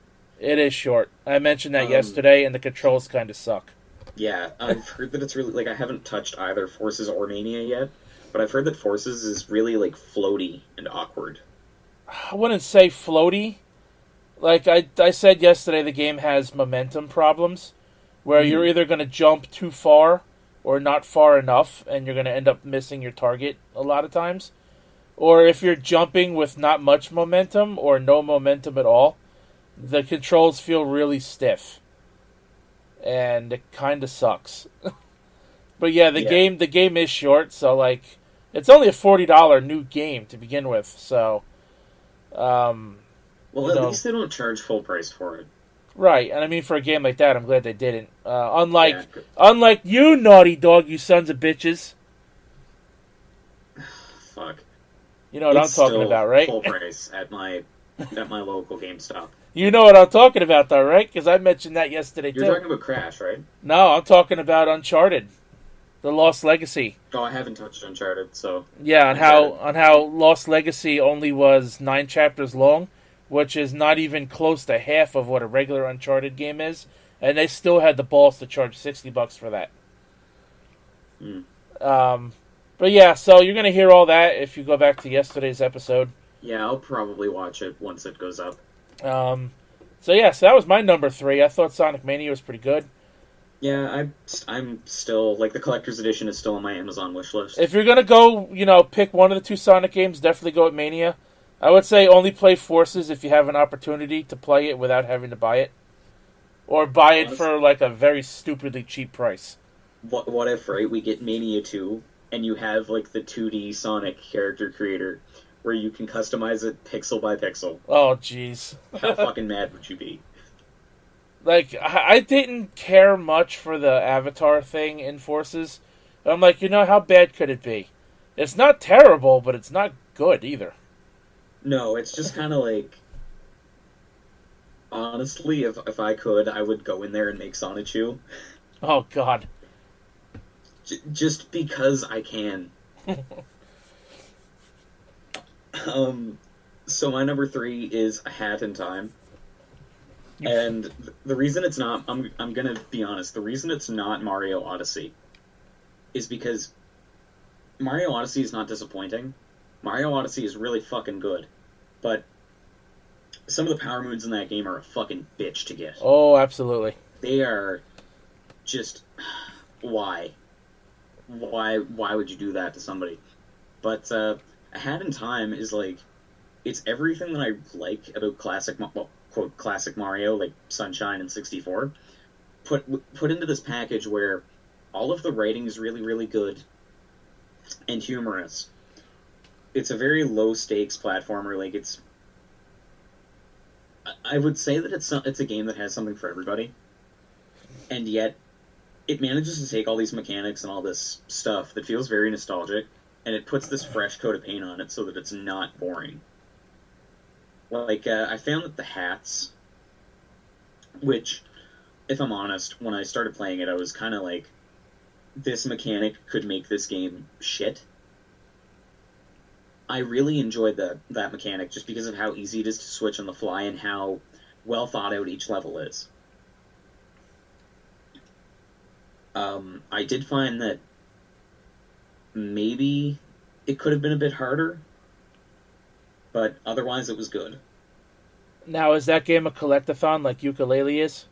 it is short. I mentioned that yesterday, and the controls kind of suck. Yeah, I've heard that it's really, like, I haven't touched either Forces or Mania yet, but I've heard that Forces is really, like, floaty and awkward. I wouldn't say floaty. Like, I said yesterday, the game has momentum problems, where you're either going to jump too far or not far enough, and you're going to end up missing your target a lot of times. Or if you're jumping with not much momentum or no momentum at all, the controls feel really stiff. And it kind of sucks. But yeah, the game is short, so like it's only a $40 new game to begin with. So, well, at least they don't charge full price for it, right? And I mean, for a game like that, I'm glad they didn't. Unlike you, Naughty Dog, you sons of bitches. fuck. You know what It's I'm talking still about, right? full price at my local GameStop. You know what I'm talking about, though, right? Because I mentioned that yesterday, You're too. talking about Crash, right? No, I'm talking about Uncharted, The Lost Legacy. Oh, I haven't touched Uncharted, so Yeah, Uncharted. on how Lost Legacy only was 9 chapters long, which is not even close to half of what a regular Uncharted game is, and they still had the balls to charge $60 for that. Mm. But yeah, so you're gonna hear all that if you go back to yesterday's episode. Yeah, I'll probably watch it once it goes up. So yeah, so that was my number 3. I thought Sonic Mania was pretty good. Yeah, I'm still like the collector's edition is still on my Amazon wish list. If you're gonna go, pick one of the 2 Sonic games, definitely go with Mania. I would say only play Forces if you have an opportunity to play it without having to buy it, or buy it for like a very stupidly cheap price. What if, right, we get Mania 2 and you have like the 2D Sonic character creator where you can customize it pixel by pixel? Oh jeez. How fucking mad would you be? Like, I didn't care much for the Avatar thing in Forces. I'm like, how bad could it be? It's not terrible, but it's not good either. No, it's just kind of like, honestly, if I could, I would go in there and make Sonichu. Oh god. Just because I can. So my number 3 is A Hat in Time. And the reason it's not, I'm gonna be honest, the reason it's not Mario Odyssey is because Mario Odyssey is not disappointing. Mario Odyssey is really fucking good. But some of the power moves in that game are a fucking bitch to get. Oh, absolutely. They are just... Why? Why would you do that to somebody? But A Hat in Time is like... It's everything that I like about classic... Well, quote, classic Mario, like Sunshine and 64, put into this package where all of the writing is really, really good and humorous. It's a very low-stakes platformer. Like, I would say that it's a game that has something for everybody, and yet it manages to take all these mechanics and all this stuff that feels very nostalgic, and it puts this fresh coat of paint on it so that it's not boring. Like, I found that the hats, which, if I'm honest, when I started playing it, I was kind of like, this mechanic could make this game shit. I really enjoyed that mechanic just because of how easy it is to switch on the fly and how well thought out each level is. I did find that maybe it could have been a bit harder, but otherwise it was good. Now, is that game a collectathon like Yooka-Laylee is?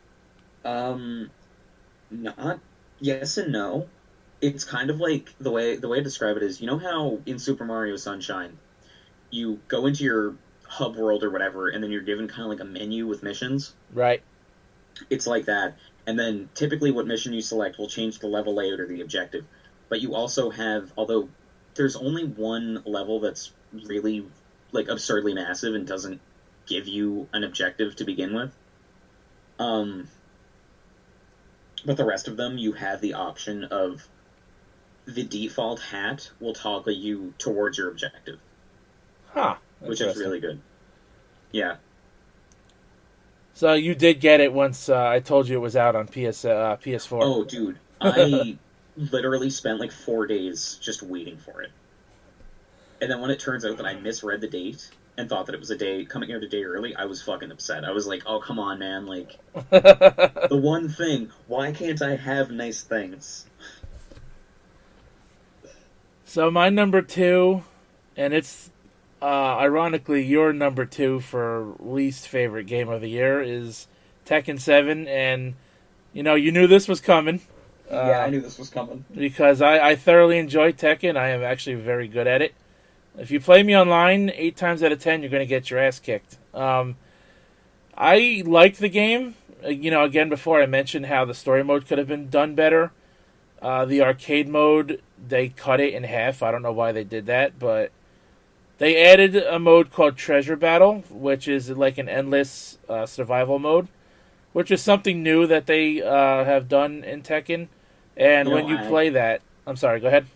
Not yes and no. It's kind of like the way I describe it is, you know how in Super Mario Sunshine you go into your hub world or whatever, and then you're given kind of like a menu with missions? Right. It's like that. And then typically what mission you select will change the level layout or the objective. But you also have, although there's only one level that's really like absurdly massive and doesn't give you an objective to begin with. But the rest of them, you have the option of the default hat will toggle you towards your objective. Huh. Which is really good. Yeah. So you did get it once I told you it was out on PS4. Oh, dude. I literally spent like 4 days just waiting for it. And then when it turns out that I misread the date and thought that it was coming out a day early, I was fucking upset. I was like, oh, come on, man. Like, the one thing, why can't I have nice things? So my number 2, and it's ironically your number 2 for least favorite game of the year, is Tekken 7. And, you knew this was coming. Yeah, I knew this was coming. Because I thoroughly enjoy Tekken. I am actually very good at it. If you play me online, 8 times out of 10, you're going to get your ass kicked. I liked the game. Again, before I mentioned how the story mode could have been done better. The arcade mode, they cut it in half. I don't know why they did that, but they added a mode called Treasure Battle, which is like an endless survival mode, which is something new that they have done in Tekken. And when you play that... I'm sorry, go ahead.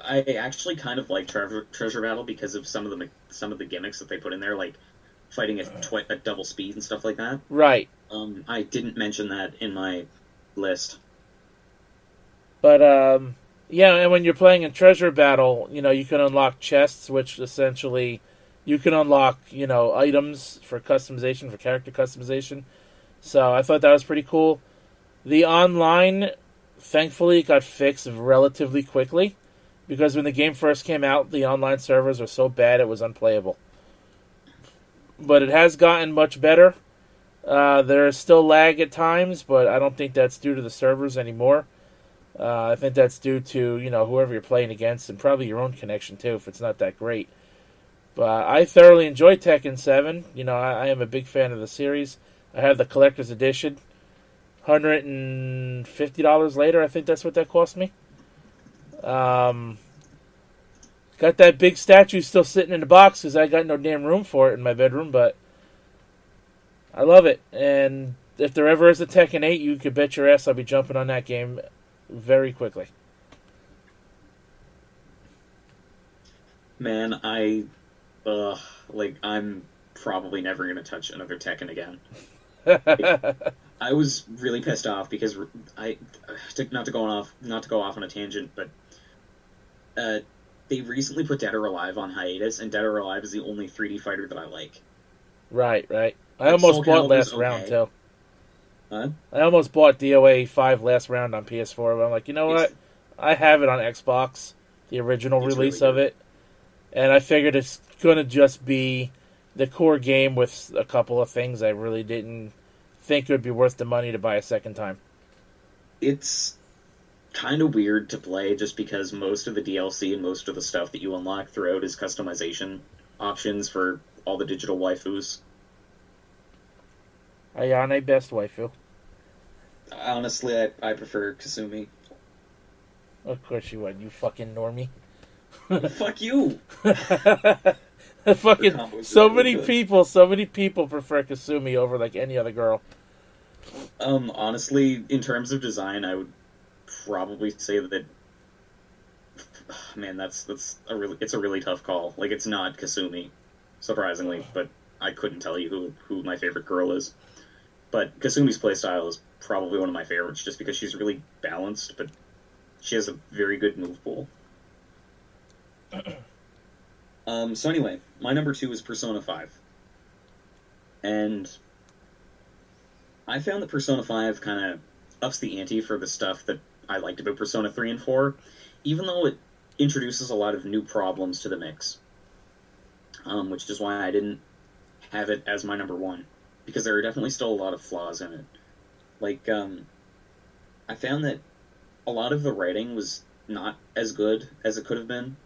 I actually kind of like Treasure Battle because of some of the gimmicks that they put in there, like fighting at double speed and stuff like that. Right. I didn't mention that in my list. But yeah, and when you're playing in Treasure Battle, you can unlock chests, which essentially you can unlock, items for customization, for character customization. So I thought that was pretty cool. The online, thankfully, got fixed relatively quickly because when the game first came out, the online servers were so bad it was unplayable. But it has gotten much better. There is still lag at times, but I don't think that's due to the servers anymore. I think that's due to whoever you're playing against and probably your own connection too, if it's not that great. But I thoroughly enjoyed Tekken 7. I am a big fan of the series. I have the collector's edition. $150 later, I think that's what that cost me. Got that big statue still sitting in the box because I got no damn room for it in my bedroom, but I love it. And if there ever is a Tekken 8, you could bet your ass I'll be jumping on that game very quickly. Man, I'm probably never gonna touch another Tekken again. I was really pissed off because not to go off on a tangent, but they recently put Dead or Alive on hiatus, and Dead or Alive is the only 3D fighter that I like. Right. I almost bought last round too. Huh? I almost bought DOA 5 last round on PS4, but I'm like, you know what? I have it on Xbox, the original release really of it, and I figured it's gonna just be the core game with a couple of things I really didn't think it would be worth the money to buy a second time. It's kind of weird to play just because most of the DLC and most of the stuff that you unlock throughout is customization options for all the digital waifus. Ayane best waifu. Honestly, I prefer Kasumi. Of course you would, you fucking normie. Fuck you! Fucking so many people prefer Kasumi over like any other girl. Honestly, in terms of design, I would probably say that. Man, it's a really tough call. Like, it's not Kasumi, surprisingly, but I couldn't tell you who my favorite girl is. But Kasumi's playstyle is probably one of my favorites, just because she's really balanced, but she has a very good move pool. So anyway, my number 2 is Persona 5. And I found that Persona 5 kind of ups the ante for the stuff that I liked about Persona 3 and 4, even though it introduces a lot of new problems to the mix. Which is why I didn't have it as my number 1, because there are definitely still a lot of flaws in it. Like, I found that a lot of the writing was not as good as it could have been,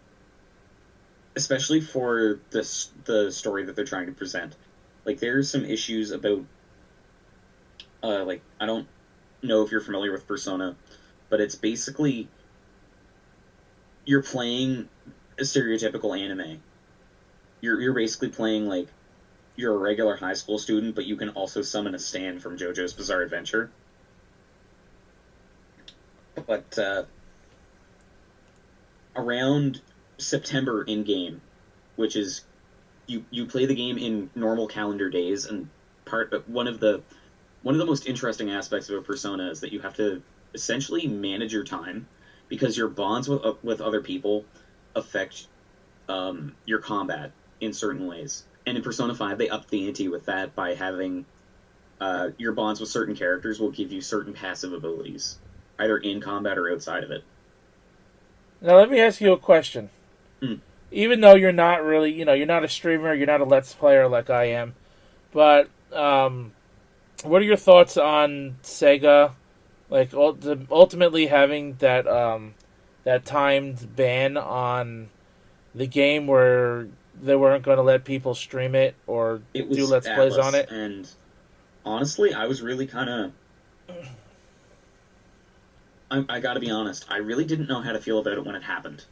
especially for the story that they're trying to present. Like, there's some issues about, I don't know if you're familiar with Persona, but it's basically, you're playing a stereotypical anime. You're basically playing, like, you're a regular high school student, but you can also summon a Stan from JoJo's Bizarre Adventure. But, around September in-game, which is, you play the game in normal calendar days, and one of the most interesting aspects of a Persona is that you have to essentially manage your time, because your bonds with other people affect your combat in certain ways. And in Persona 5, they upped the ante with that by having your bonds with certain characters will give you certain passive abilities, either in combat or outside of it. Now let me ask you a question. Even though you're not really, you're not a streamer, you're not a Let's Player like I am, but what are your thoughts on Sega, like ultimately having that timed ban on the game where they weren't going to let people stream it or do Let's Plays on it? And honestly, I was really kind of... I gotta be honest, I really didn't know how to feel about it when it happened.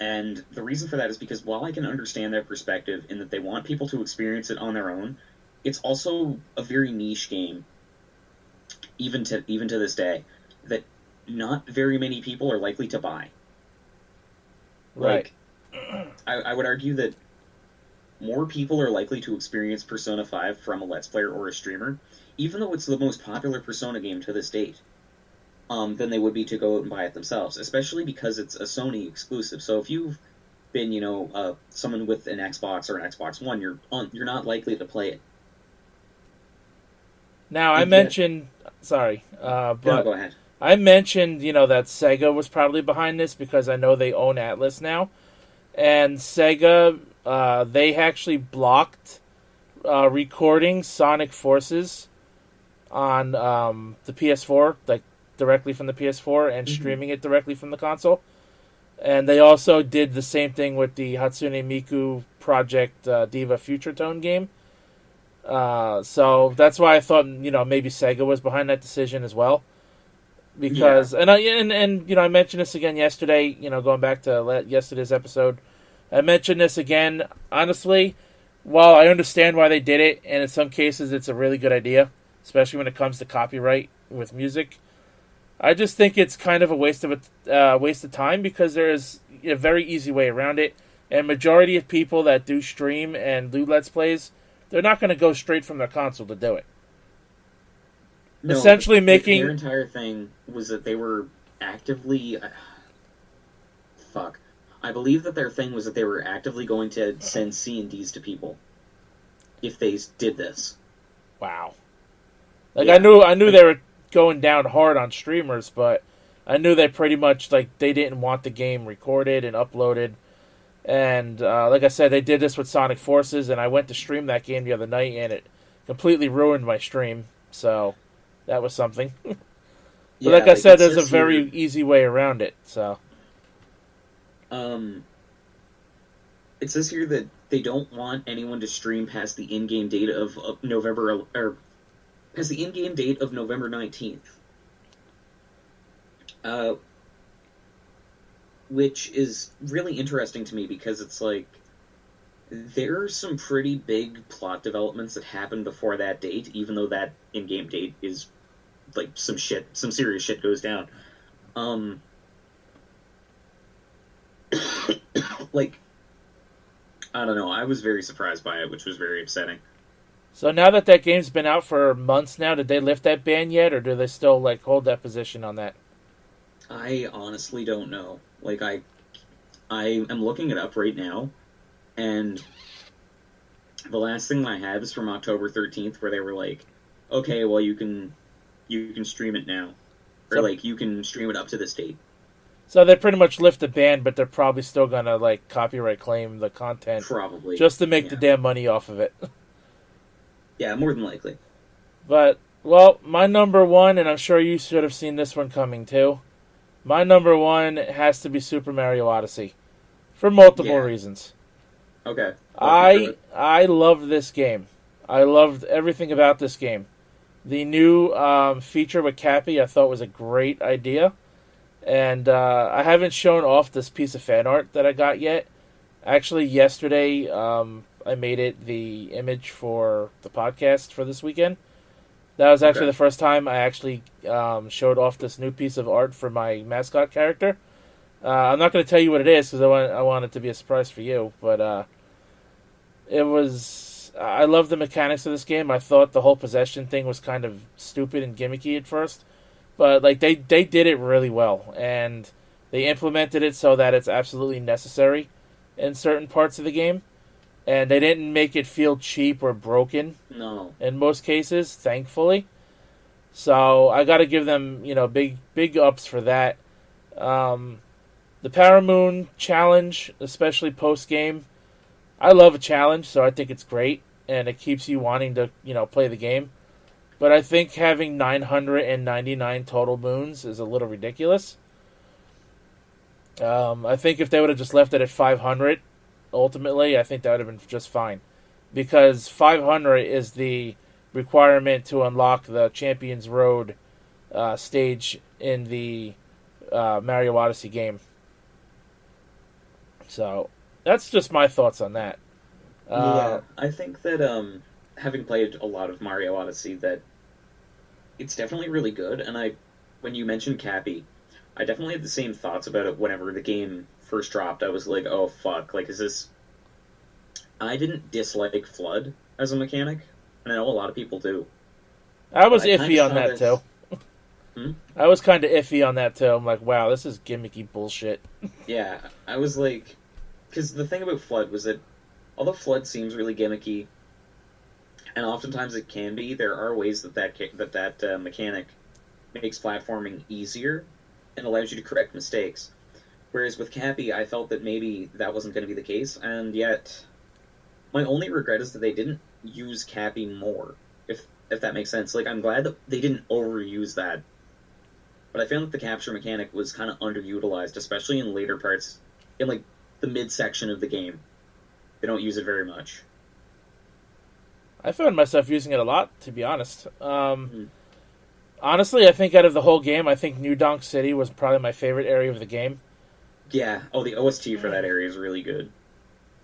And the reason for that is because while I can understand their perspective in that they want people to experience it on their own, it's also a very niche game, even to this day, that not very many people are likely to buy. Right. Like, I would argue that more people are likely to experience Persona 5 from a Let's Player or a streamer, even though it's the most popular Persona game to this date, than they would be to go out and buy it themselves, especially because it's a Sony exclusive. So if you've been, someone with an Xbox or an Xbox One, you're not likely to play it. Now, I mentioned... Sorry, No, go ahead. I mentioned, that Sega was probably behind this because I know they own Atlas now. And Sega, they actually blocked recording Sonic Forces on the PS4, like directly from the PS4, and streaming it directly from the console. And they also did the same thing with the Hatsune Miku Project Diva Future Tone game. So that's why I thought, maybe Sega was behind that decision as well. Because, I mentioned this again yesterday, going back to yesterday's episode. I mentioned this again. Honestly, while I understand why they did it, and in some cases it's a really good idea, especially when it comes to copyright with music, I just think it's kind of a waste of time because there is a very easy way around it. And majority of people that do stream and do Let's Plays, they're not going to go straight from their console to do it. No, essentially making... Their entire thing was that they were actively... I believe that their thing was that they were actively going to send C&Ds to people if they did this. Wow. I knew they were going down hard on streamers, but I knew they pretty much, they didn't want the game recorded and uploaded. And, like I said, they did this with Sonic Forces, and I went to stream that game the other night, and it completely ruined my stream. So, that was something. But like I said, there's a very easy way around it, so... It says here that they don't want anyone to stream past the in-game date of November 19th. Which is really interesting to me because it's there are some pretty big plot developments that happen before that date, even though that in-game date is some serious shit goes down. I don't know. I was very surprised by it, which was very upsetting. So now that game's been out for months now, did they lift that ban yet, or do they still hold that position on that? I honestly don't know. I am looking it up right now, and the last thing I have is from October 13th, where they were okay, well you can stream it now, or you can stream it up to this date. So they pretty much lift the ban, but they're probably still gonna copyright claim the content, probably, just to make the damn money off of it. Yeah, more than likely. But my number one, and I'm sure you should have seen this one coming too. My number one has to be Super Mario Odyssey, for multiple reasons. Okay. I love this game. I loved everything about this game. The new feature with Cappy I thought was a great idea. And I haven't shown off this piece of fan art that I got yet. Actually, yesterday I made it the image for the podcast for this weekend. That was actually the first time I actually showed off this new piece of art for my mascot character. I'm not going to tell you what it is because I want it to be a surprise for you. But it was... I love the mechanics of this game. I thought the whole possession thing was kind of stupid and gimmicky at first. But they did it really well, and they implemented it so that it's absolutely necessary in certain parts of the game, and they didn't make it feel cheap or broken. No. In most cases, thankfully. So I got to give them big ups for that. The Paramoon challenge, especially post game, I love a challenge, so I think it's great, and it keeps you wanting to play the game. But I think having 999 total moons is a little ridiculous. I think if they would have just left it at 500, ultimately, I think that would have been just fine. Because 500 is the requirement to unlock the Champions Road stage in the Mario Odyssey game. So, that's just my thoughts on that. I think that having played a lot of Mario Odyssey, that it's definitely really good. And when you mentioned Cappy, I definitely had the same thoughts about it whenever the game first dropped, I was like, oh fuck, like, is this... I didn't dislike Flood as a mechanic, and I know a lot of people do. I was But I kinda iffy on saw that, this... too. Hmm? I was kind of iffy on that, too. I'm like, wow, this is gimmicky bullshit. Yeah, I was like... Because the thing about Flood was that, although Flood seems really gimmicky, and oftentimes it can be, there are ways that mechanic makes platforming easier and allows you to correct mistakes. Whereas with Cappy, I felt that maybe that wasn't going to be the case, and yet my only regret is that they didn't use Cappy more, if that makes sense. Like, I'm glad that they didn't overuse that, but I found that the capture mechanic was kind of underutilized, especially in later parts, in, like, the midsection of the game. They don't use it very much. I found myself using it a lot, to be honest. Honestly, I think out of the whole game, I think New Donk City was probably my favorite area of the game. Yeah. Oh, the OST for that area is really good.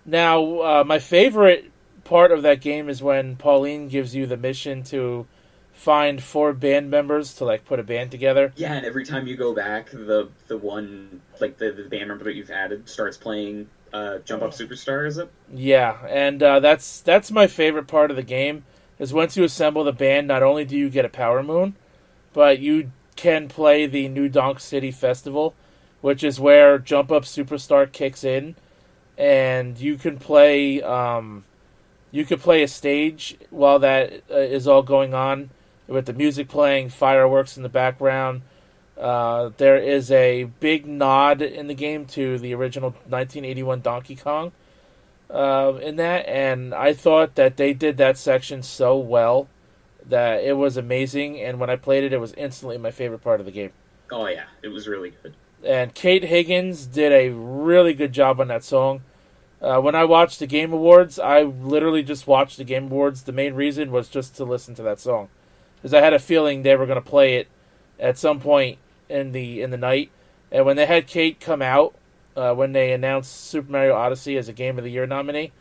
Now, my favorite part of that game is when Pauline gives you the mission to find 4 band members to, like, put a band together. Yeah, and every time you go back, the one, like, the band member that you've added starts playing Jump Up Superstar, is it? Yeah, and that's my favorite part of the game, is once you assemble the band, not only do you get a Power Moon, but you can play the New Donk City Festival, which is where Jump Up Superstar kicks in, and you can play a stage while that is all going on, with the music playing, fireworks in the background. There is a big nod in the game to the original 1981 Donkey Kong in that, and I thought that they did that section so well that it was amazing, and when I played it, it was instantly my favorite part of the game. Oh, yeah, it was really good. And Kate Higgins did a really good job on that song. When I watched the Game Awards, I literally just watched the Game Awards. The main reason was just to listen to that song, because I had a feeling they were going to play it at some point in the night. And when they had Kate come out, when they announced Super Mario Odyssey as a Game of the Year nominee,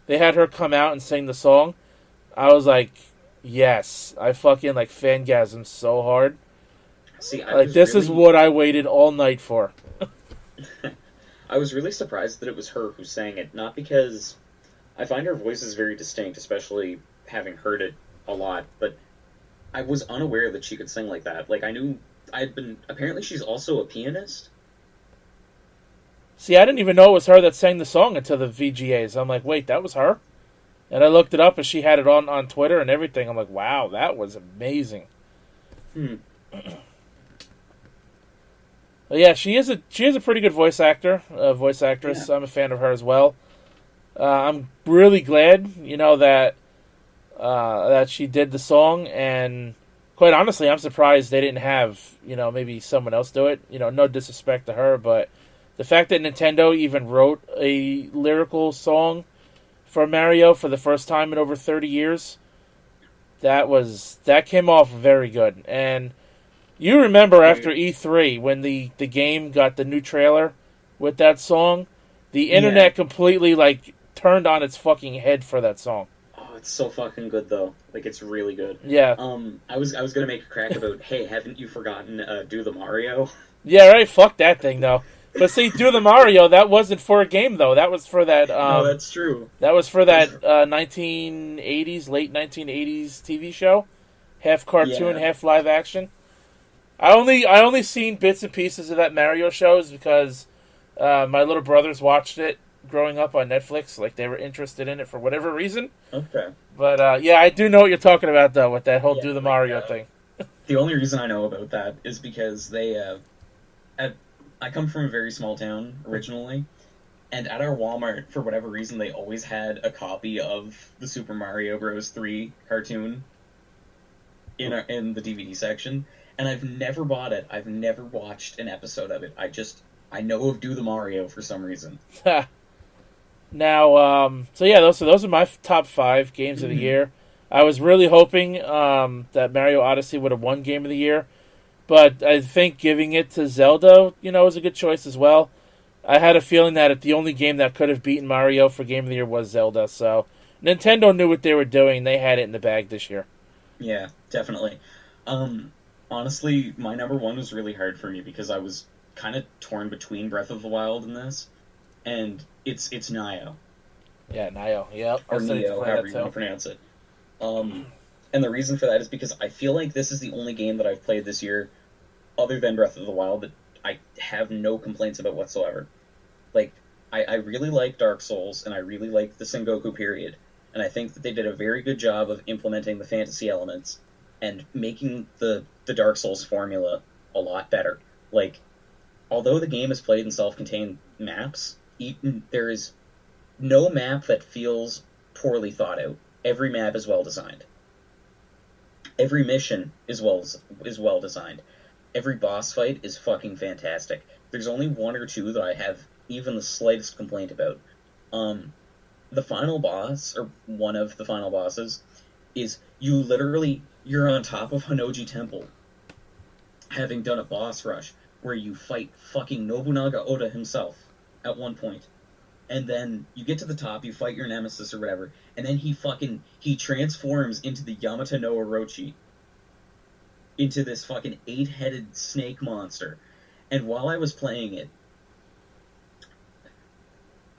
they had her come out and sing the song. I was like, yes, I fucking like fangasmed so hard. See, This is what I waited all night for. I was really surprised that it was her who sang it, not because I find her voice is very distinct, especially having heard it a lot, but I was unaware that she could sing like that. Like, I knew apparently she's also a pianist. See, I didn't even know it was her that sang the song until the VGAs. I'm like, wait, that was her? And I looked it up, and she had it on Twitter and everything. I'm like, wow, that was amazing. But yeah, she is a pretty good voice actress. Yeah. I'm a fan of her as well. I'm really glad, that she did the song, and quite honestly, I'm surprised they didn't have, maybe someone else do it. No disrespect to her, but the fact that Nintendo even wrote a lyrical song for Mario for the first time in over 30 years, that came off very good. And you remember after E3 when the game got the new trailer with that song, the internet completely turned on its fucking head for that song. Oh, it's so fucking good though. Like, it's really good. Yeah. I was gonna make a crack about, hey, haven't you forgotten Do the Mario? Yeah, right. Fuck that thing though. But see, Do the Mario, that wasn't for a game though. That was for that. No, that's true. That was for that 1980s, late 1980s TV show, half cartoon, half live action. I only seen bits and pieces of that Mario shows because my little brothers watched it growing up on Netflix. Like, they were interested in it for whatever reason. Okay. But I do know what you're talking about though with that whole Do the Mario thing. The only reason I know about that is because they I come from a very small town originally, and at our Walmart, for whatever reason, they always had a copy of the Super Mario Bros. 3 cartoon in the DVD section, and I've never bought it. I've never watched an episode of it. I know of Do the Mario for some reason. Now, those are my top 5 games of the year. I was really hoping that Mario Odyssey would have won Game of the Year, but I think giving it to Zelda, was a good choice as well. I had a feeling that the only game that could have beaten Mario for Game of the Year was Zelda, so Nintendo knew what they were doing. They had it in the bag this year. Yeah, definitely. Honestly, my number 1 was really hard for me because I was kind of torn between Breath of the Wild and this. and it's Nio Yeah, Nio. Yep. I or still need to Neo, play however that you want to too. pronounce it. And the reason for that is because I feel like this is the only game that I've played this year, other than Breath of the Wild, that I have no complaints about whatsoever. Like, I really like Dark Souls, and I really like the Sengoku period, and I think that they did a very good job of implementing the fantasy elements and making the Dark Souls formula a lot better. Like, although the game is played in self-contained maps, there is no map that feels poorly thought out. Every map is well designed. Every mission is well designed. Every boss fight is fucking fantastic. There's only one or two that I have even the slightest complaint about. Um, the final boss, or one of the final bosses, is you're on top of Hanoji Temple, having done a boss rush where you fight fucking Nobunaga Oda himself at one point, and then you get to the top, you fight your nemesis or whatever, and then he transforms into the Yamata no Orochi, into this fucking eight-headed snake monster. And while I was playing it,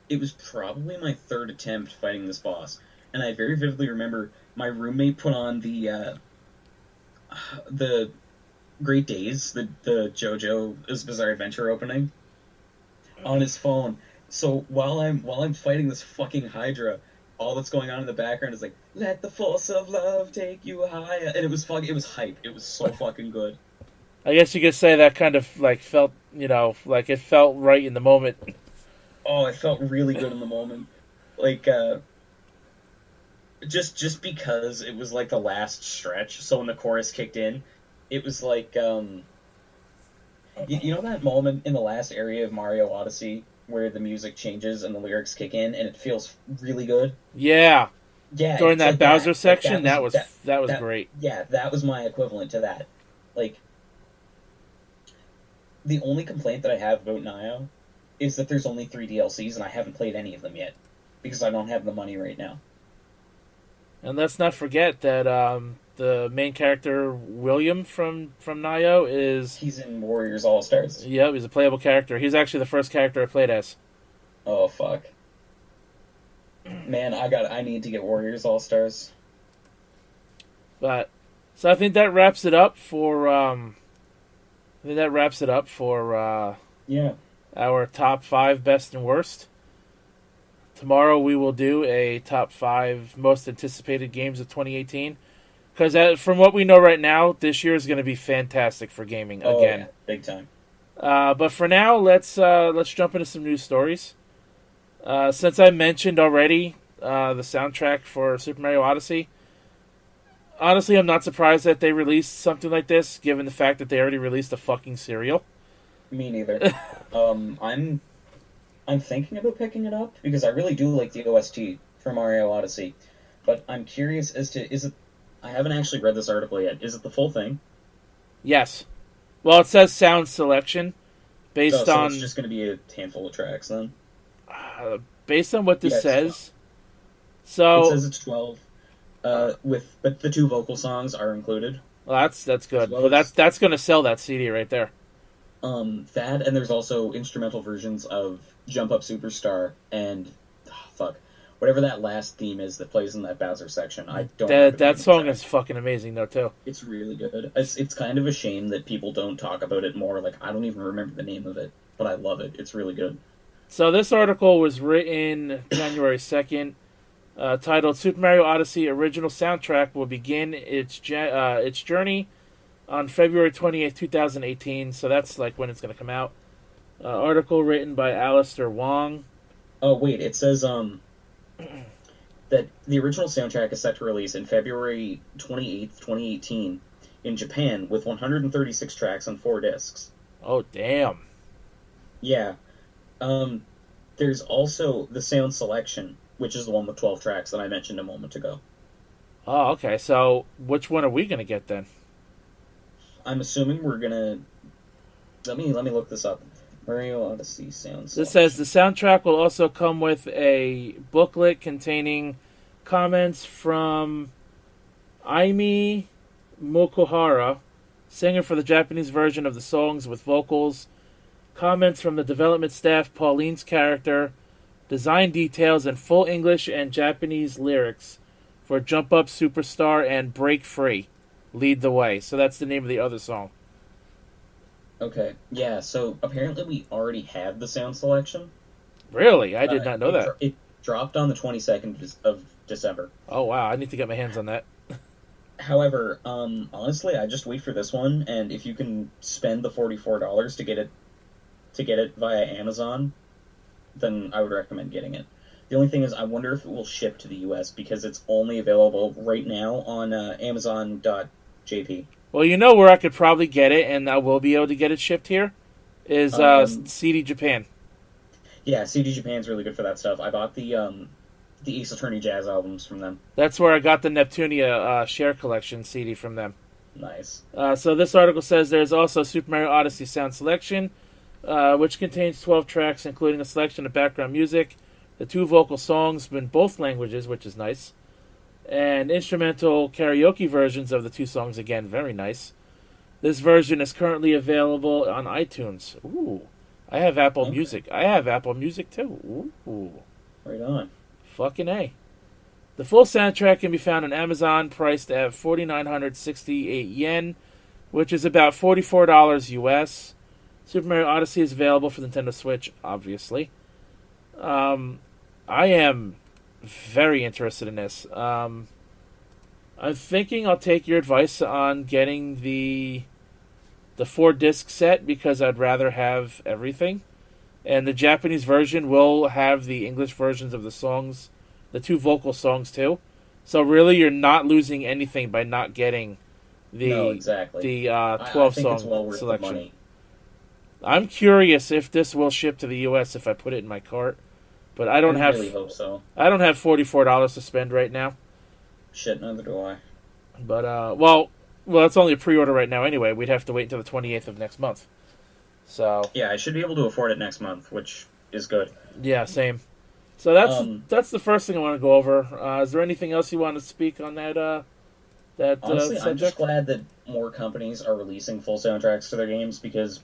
it was probably my third attempt fighting this boss, and I very vividly remember my roommate put on the Great Days, the JoJo's Bizarre Adventure opening on his phone. So while I'm fighting this fucking Hydra, all that's going on in the background is like, "Let the force of love take you higher," and it was hype. It was so fucking good. I guess you could say that kind of like felt, like it felt right in the moment. Oh, it felt really good in the moment. Like, just because it was like the last stretch. So when the chorus kicked in, it was like, you know that moment in the last area of Mario Odyssey where the music changes and the lyrics kick in and it feels really good. Yeah, Yeah, during it's that like Bowser that. Like section, that was that great. yeah, that was my equivalent to that. Like, the only complaint that I have about Nio is that there's only 3 DLCs and I haven't played any of them yet because I don't have the money right now. And let's not forget that the main character William from Nio is, He's in Warriors All Stars. yeah, he's a playable character. He's actually the first character I played as. Oh fuck, man! I need to get Warriors All Stars. But so I think that wraps it up for Yeah. our top 5 best and worst. Tomorrow we will do a top 5 most anticipated games of 2018. Because from what we know right now, this year is going to be fantastic for gaming Oh again. yeah, big time. But for now, let's jump into some news stories. Since I mentioned already the soundtrack for Super Mario Odyssey, honestly, I'm not surprised that they released something like this, given the fact that they already released a fucking serial. Me neither. I'm thinking about picking it up because I really do like the OST for Mario Odyssey, but I'm curious as to is it. I haven't actually read this article yet. Is it the full thing? Yes. Well, it says sound selection Oh, based so on it's just going to be a handful of tracks then. based on what this Yes. says. It So says it's 12. But the 2 vocal songs are included. well, that's good. As well Well, as that's going to sell that CD right there. that, and there's also instrumental versions of Jump Up Superstar and fuck, whatever that last theme is that plays in that Bowser section. I don't remember the name That of the song track. is fucking amazing though too. It's really good. It's kind of a shame that people don't talk about it more. Like, I don't even remember the name of it, but I love it. It's really good. So this article was written January 2nd, titled "Super Mario Odyssey Original Soundtrack will begin its journey on February 28th, 2018." So that's like when it's going to come out. Article written by Alistair Wong. Oh wait, it says that the original soundtrack is set to release in February 28th, 2018 in Japan with 136 tracks on 4 discs. Oh damn! Yeah. There's also the sound selection, which is the one with 12 tracks that I mentioned a moment ago. Oh, okay. So which one are we going to get then? I'm assuming we're gonna. Let me look this up. Mario Odyssey sound selection. This says the soundtrack will also come with a booklet containing comments from Aimi Mokuhara, singer for the Japanese version of the songs with vocals comments from the development staff, Pauline's character, design details, and full English and Japanese lyrics for Jump Up Superstar and Break Free. Lead the Way. So that's the name of the other song. Okay. Yeah, so apparently we already have the sound selection. Really? I did not know that. It dropped on the 22nd of December. Oh, wow. I need to get my hands on that. However, honestly, I just wait for this one, and if you can spend the $44 to get it via Amazon, then I would recommend getting it. The only thing is, I wonder if it will ship to the U.S. because it's only available right now on Amazon.jp. Well, you know where I could probably get it, and I will be able to get it shipped here, is CD Japan. Yeah, CD Japan's really good for that stuff. I bought the Ace Attorney Jazz albums from them. That's where I got the Neptunia Share Collection CD from them. Nice. So this article says there's also Super Mario Odyssey Sound Selection, which contains 12 tracks, including a selection of background music, the 2 vocal songs in both languages, which is nice, and instrumental karaoke versions of the 2 songs, again, very nice. This version is currently available on iTunes. Ooh. I have Apple Music. I have Apple Music, too. Ooh. Right on. Fucking A. The full soundtrack can be found on Amazon, priced at 4,968 yen, which is about $44 US. Super Mario Odyssey is available for the Nintendo Switch, obviously. I am very interested in this. I'm thinking I'll take your advice on getting the 4-disc set because I'd rather have everything. And the Japanese version will have the English versions of the songs, the 2 vocal songs too. So really, you're not losing anything by not getting the 12-song selection. I'm curious if this will ship to the U.S. if I put it in my cart, but I really hope so. I don't have $44 to spend right now. Shit, neither do I. But well, it's only a pre-order right now anyway. We'd have to wait until the 28th of next month. So yeah, I should be able to afford it next month, which is good. Yeah, same. So that's the first thing I want to go over. Is there anything else you want to speak on that? Honestly, subject? I'm just glad that more companies are releasing full soundtracks to their games because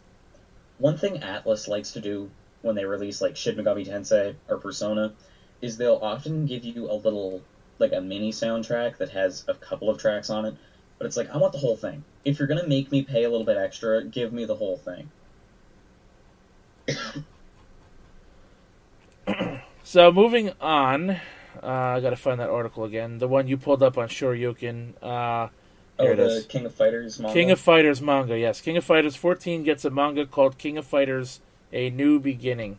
one thing Atlus likes to do when they release like Shin Megami Tensei or Persona is they'll often give you a little like a mini soundtrack that has a couple of tracks on it, but it's like I want the whole thing. If you're gonna make me pay a little bit extra, give me the whole thing. So moving on, I gotta find that article again. The one you pulled up on Shoryuken. Here it is. King of Fighters manga? King of Fighters manga, yes. King of Fighters 14 gets a manga called King of Fighters A New Beginning.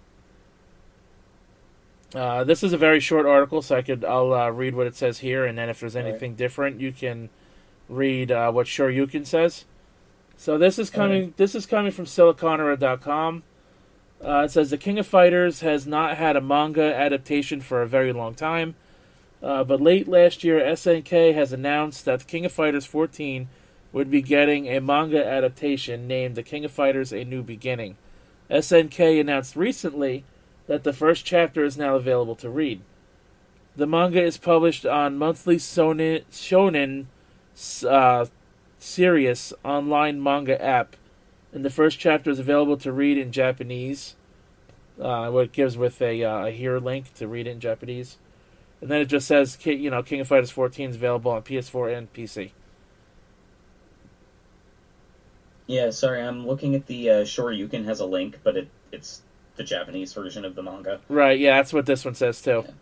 This is a very short article, so I'll read what it says here, and then if there's anything different, you can read what Shoryuken says. So this is coming from Siliconera.com. It says the King of Fighters has not had a manga adaptation for a very long time, but late last year SNK has announced that the King of Fighters 14 would be getting a manga adaptation named The King of Fighters A New Beginning. SNK announced recently that the first chapter is now available to read. The manga is published on monthly Shonen Serious online manga app, and the first chapter is available to read in Japanese. What gives with a here link to read it in Japanese, and then it just says King of Fighters 14 is available on PS4 and PC. Yeah, sorry, I'm looking at the Shoryuken has a link, but it's the Japanese version of the manga. Right, yeah, that's what this one says too. Yeah.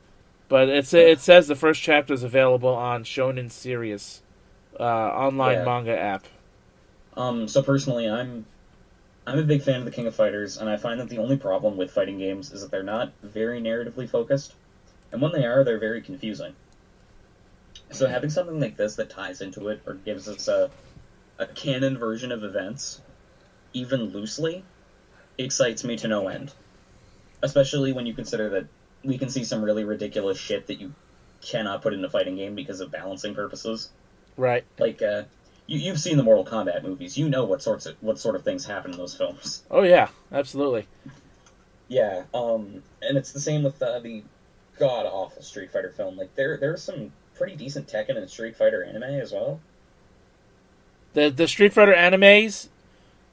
But it says the first chapter is available on Shonen Serious online manga app. So personally, I'm a big fan of the King of Fighters, and I find that the only problem with fighting games is that they're not very narratively focused, and when they are, they're very confusing. So having something like this that ties into it or gives us a canon version of events, even loosely, excites me to no end. Especially when you consider that we can see some really ridiculous shit that you cannot put in a fighting game because of balancing purposes. Right. Like, you've seen the Mortal Kombat movies. You know what sort of things happen in those films. Oh yeah, absolutely. Yeah, and it's the same with the god-awful Street Fighter film. Like, there's some pretty decent Tekken and Street Fighter anime as well. The Street Fighter animes,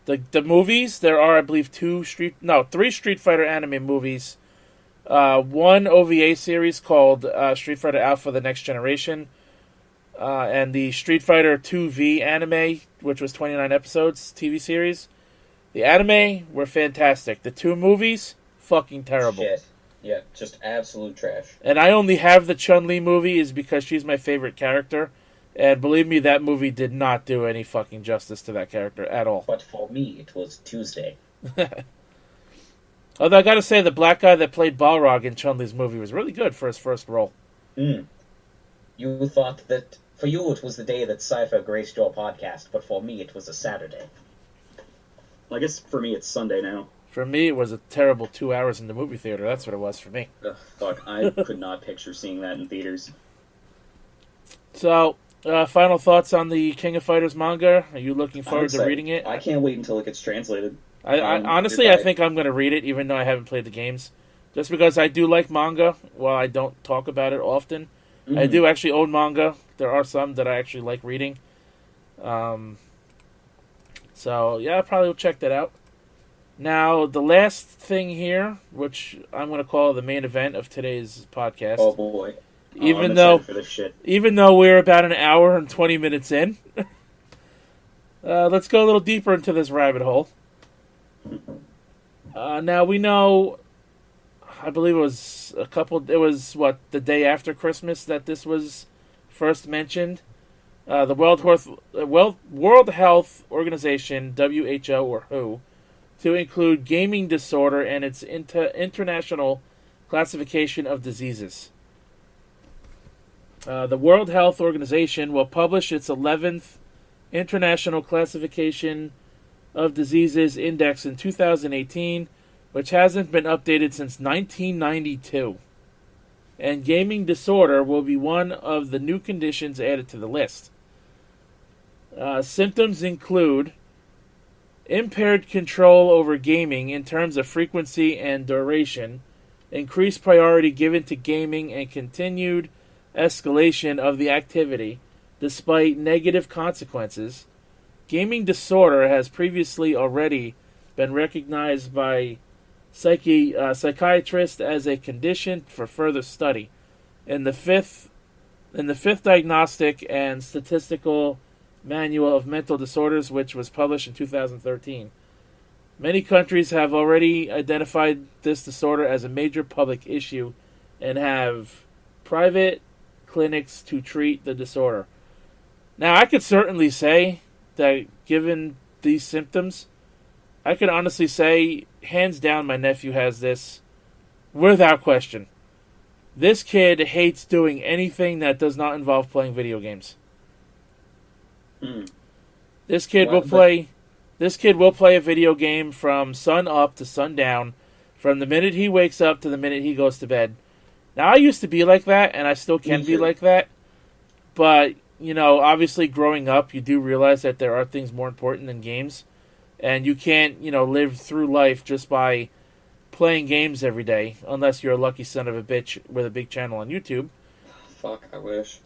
The movies, there are, I believe, three Street Fighter anime movies. One OVA series called Street Fighter Alpha: The Next Generation, and the Street Fighter 2V anime, which was 29 episodes, TV series. The anime were fantastic. The 2 movies, fucking terrible. Shit. Yeah, just absolute trash. And I only have the Chun-Li movie is because she's my favorite character. And believe me, that movie did not do any fucking justice to that character at all. But for me, it was Tuesday. Although I gotta say, the black guy that played Balrog in Chun-Li's movie was really good for his first role. You thought that for you it was the day that Cypher graced your podcast, but for me it was a Saturday. Well, I guess for me it's Sunday now. For me, it was a terrible 2 hours in the movie theater. That's what it was for me. Ugh, fuck, I could not picture seeing that in theaters. So, final thoughts on the King of Fighters manga? Are you looking forward to reading it? I can't wait until it gets translated. Honestly, I think I'm going to read it, even though I haven't played the games. Just because I do like manga, while I don't talk about it often. Mm-hmm. I do actually own manga. There are some that I actually like reading. So, yeah, I probably will check that out. Now, the last thing here, which I'm going to call the main event of today's podcast. Oh, boy. Even though we're about an hour and 20 minutes in, let's go a little deeper into this rabbit hole. Now, we know, I believe it was the day after Christmas that this was first mentioned. The World Health Organization, w.h.o, or WHO, to include gaming disorder and its international classification of diseases. The World Health Organization will publish its 11th International Classification of Diseases Index in 2018, which hasn't been updated since 1992. And gaming disorder will be one of the new conditions added to the list. Symptoms include impaired control over gaming in terms of frequency and duration, increased priority given to gaming, and continued escalation of the activity despite negative consequences. Gaming disorder has previously already been recognized by psychiatrists as a condition for further study. In the fifth Diagnostic and Statistical Manual of Mental Disorders, which was published in 2013. Many countries have already identified this disorder as a major public issue and have private clinics to treat the disorder. Now, I could certainly say that given these symptoms, I could honestly say, hands down, my nephew has this without question. This kid hates doing anything that does not involve playing video games. This kid will play a video game from sun up to sundown, from the minute he wakes up to the minute he goes to bed. Now, I used to be like that, and I still can be like that. But, obviously growing up, you do realize that there are things more important than games. And you can't, live through life just by playing games every day, unless you're a lucky son of a bitch with a big channel on YouTube. Fuck, I wish.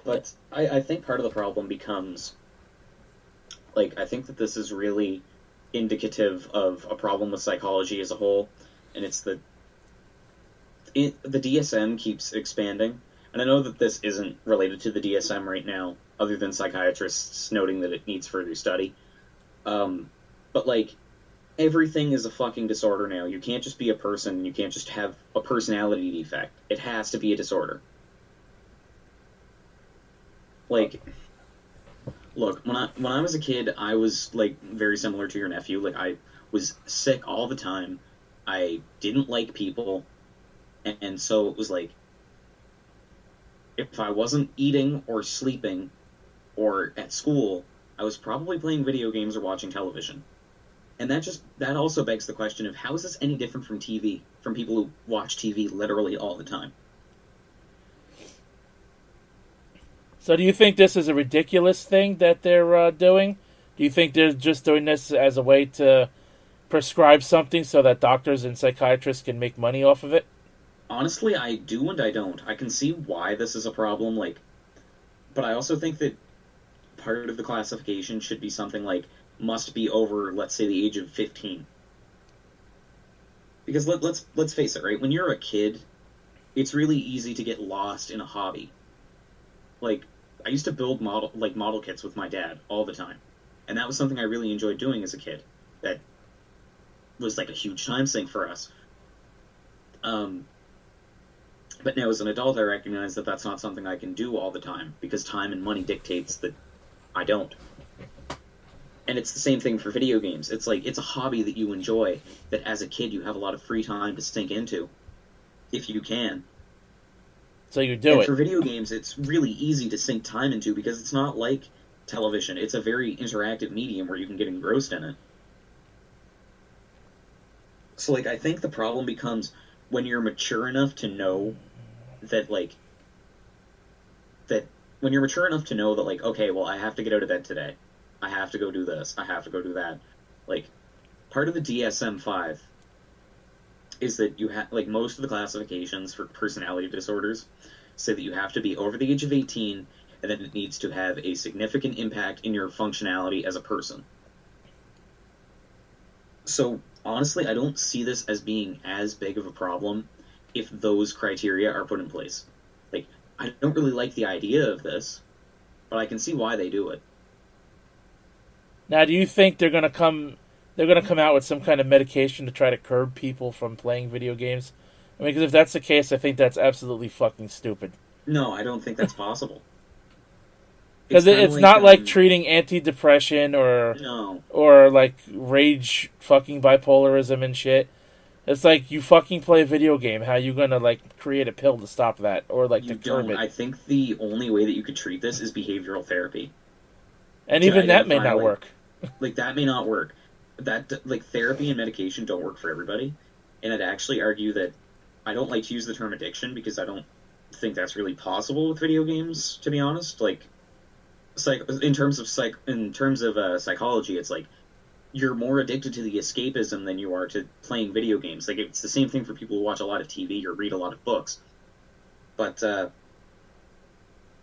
But I think part of the problem becomes, I think that this is really indicative of a problem with psychology as a whole, and it's the DSM keeps expanding, and I know that this isn't related to the DSM right now, other than psychiatrists noting that it needs further study. But, everything is a fucking disorder now. You can't just be a person, you can't just have a personality defect. It has to be a disorder. Look, when I was a kid, I was, very similar to your nephew. I was sick all the time. I didn't like people. And so it was if I wasn't eating or sleeping or at school, I was probably playing video games or watching television. And that also begs the question of, how is this any different from TV, from people who watch TV literally all the time? So do you think this is a ridiculous thing that they're doing? Do you think they're just doing this as a way to prescribe something so that doctors and psychiatrists can make money off of it? Honestly, I do and I don't. I can see why this is a problem, but I also think that part of the classification should be something like must be over, let's say, the age of 15. Because let's face it, right? When you're a kid, it's really easy to get lost in a hobby. Like, I used to build model kits with my dad all the time, and that was something I really enjoyed doing as a kid. That was like a huge time sink for us. But now as an adult, I recognize that that's not something I can do all the time, because time and money dictates that I don't. And it's the same thing for video games. It's like, it's a hobby that you enjoy, that as a kid you have a lot of free time to sink into, if you can. So you do and it. For video games, it's really easy to sink time into, because it's not like television. It's a very interactive medium where you can get engrossed in it. So, like, I think the problem becomes when you're mature enough to know that, like, when you're mature enough to know that, like, okay, well, I have to get out of bed today. I have to go do this. I have to go do that. Like, part of the DSM-5 is that you have, like, most of the classifications for personality disorders say that you have to be over the age of 18, and then it needs to have a significant impact in your functionality as a person. So, honestly, I don't see this as being as big of a problem if those criteria are put in place. Like, I don't really like the idea of this, but I can see why they do it. Now, do you think they're gonna come out with some kind of medication to try to curb people from playing video games? I mean, because if that's the case, I think that's absolutely fucking stupid. No, I don't think that's possible. Because it's not like treating anti-depression or like rage fucking bipolarism and shit. It's like, you fucking play a video game. How you gonna, like, create a pill to stop that or like to curb it? I think the only way that you could treat this is behavioral therapy. And even that may not work. Like, that may not work. That, like, therapy and medication don't work for everybody. And I'd actually argue that I don't like to use the term addiction, because I don't think that's really possible with video games, to be honest. Like, in terms of psychology, it's like, you're more addicted to the escapism than you are to playing video games. Like, it's the same thing for people who watch a lot of TV or read a lot of books. But,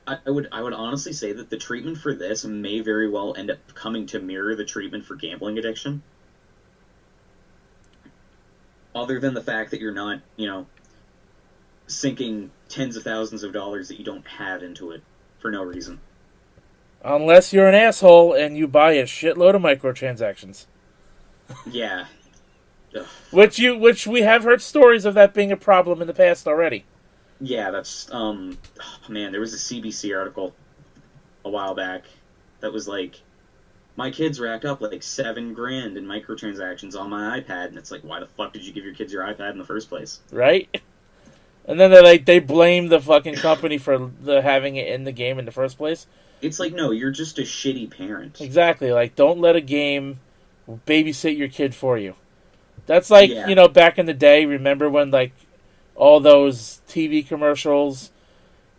I would honestly say that the treatment for this may very well end up coming to mirror the treatment for gambling addiction. Other than the fact that you're not, sinking tens of thousands of dollars that you don't have into it for no reason. Unless you're an asshole and you buy a shitload of microtransactions. Yeah. Ugh. Which we have heard stories of that being a problem in the past already. Yeah, that's, man, there was a CBC article a while back that was like, my kids racked up like $7,000 in microtransactions on my iPad, and it's like, why the fuck did you give your kids your iPad in the first place? Right? And then they blame the fucking company for having it in the game in the first place. It's like, no, you're just a shitty parent. Exactly, like, don't let a game babysit your kid for you. That's like, back in the day, remember when, like, all those TV commercials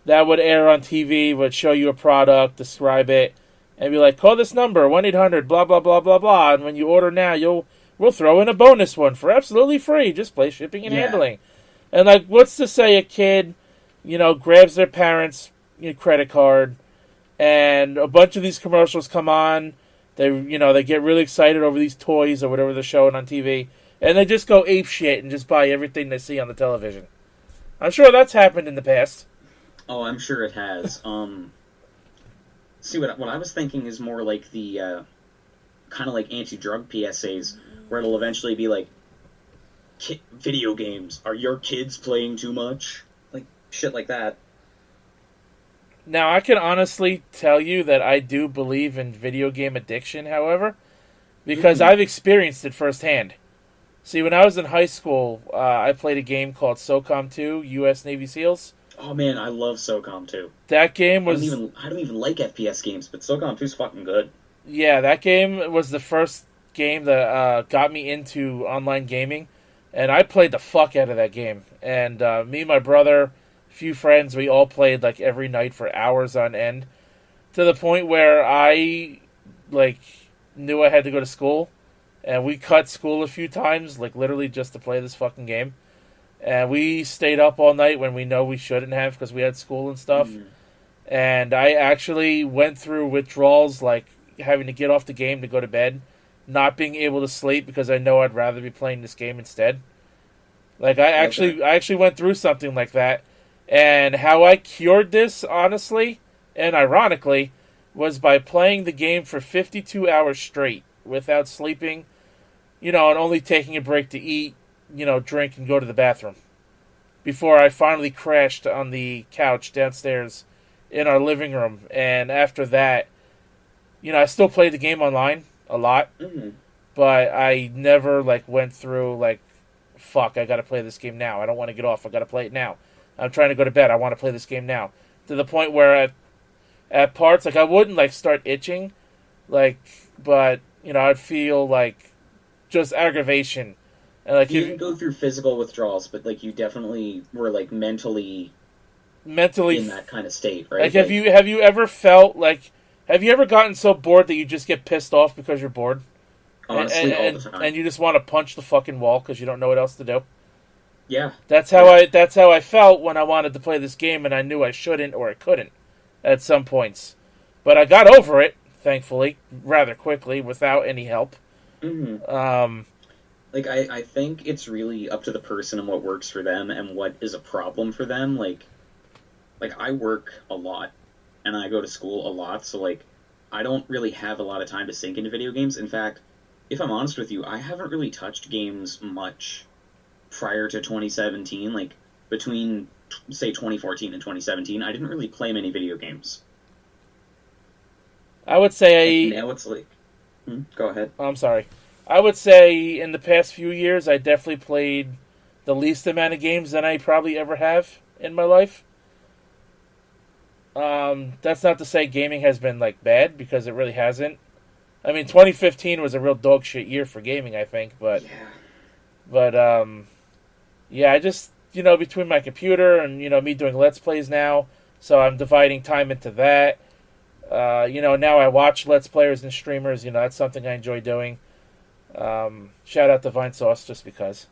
that would air on TV would show you a product, describe it, and be like, call this number, 1-800, blah, blah, blah, blah, blah, and when you order now, we'll throw in a bonus one for absolutely free, just play shipping and handling. And, like, what's to say a kid, grabs their parents' credit card, and a bunch of these commercials come on, they get really excited over these toys or whatever they're showing on TV, and they just go ape shit and just buy everything they see on the television. I'm sure that's happened in the past. Oh, I'm sure it has. See, what I was thinking is more like the, kind of like anti-drug PSAs, where it'll eventually be like, video games, are your kids playing too much? Like, shit like that. Now, I can honestly tell you that I do believe in video game addiction, however, because I've experienced it firsthand. See, when I was in high school, I played a game called SOCOM 2, U.S. Navy SEALs. Oh man, I love SOCOM 2. That game was... I don't even like FPS games, but SOCOM 2 is fucking good. Yeah, that game was the first game that got me into online gaming, and I played the fuck out of that game. And me and my brother, a few friends, we all played like every night for hours on end, to the point where I knew I had to go to school. And we cut school a few times, like literally just to play this fucking game. And we stayed up all night when we know we shouldn't have because we had school and stuff. And I actually went through withdrawals, like having to get off the game to go to bed, not being able to sleep because I know I'd rather be playing this game instead. Like I actually went through something like that, and how I cured this, honestly and ironically, was by playing the game for 52 hours straight without sleeping, and only taking a break to eat, drink and go to the bathroom before I finally crashed on the couch downstairs in our living room. And after that, I still played the game online a lot, but I never went through fuck, I gotta play this game now. I don't want to get off. I gotta play it now. I'm trying to go to bed. I want to play this game now. To the point where at parts, I wouldn't start itching, but I'd feel just aggravation. And you didn't go through physical withdrawals, but you definitely were mentally in that kind of state, right? Have you ever felt have you ever gotten so bored that you just get pissed off because you're bored? Honestly, all the time. And you just want to punch the fucking wall because you don't know what else to do. Yeah. That's how I felt when I wanted to play this game, and I knew I shouldn't or I couldn't at some points. But I got over it, thankfully, rather quickly, without any help. Mm-hmm. I think it's really up to the person and what works for them and what is a problem for them. I work a lot, and I go to school a lot, so I don't really have a lot of time to sink into video games. In fact, if I'm honest with you, I haven't really touched games much prior to 2017. Between, say, 2014 and 2017, I didn't really play many video games. I would say... now it's go ahead. I'm sorry. I would say in the past few years, I definitely played the least amount of games than I probably ever have in my life. That's not to say gaming has been, bad, because it really hasn't. I mean, 2015 was a real dog shit year for gaming, I think, but... Yeah. But, I just, between my computer and, me doing Let's Plays now, so I'm dividing time into that. Now I watch Let's Players and streamers, that's something I enjoy doing. Shout out to Vine Sauce, just because.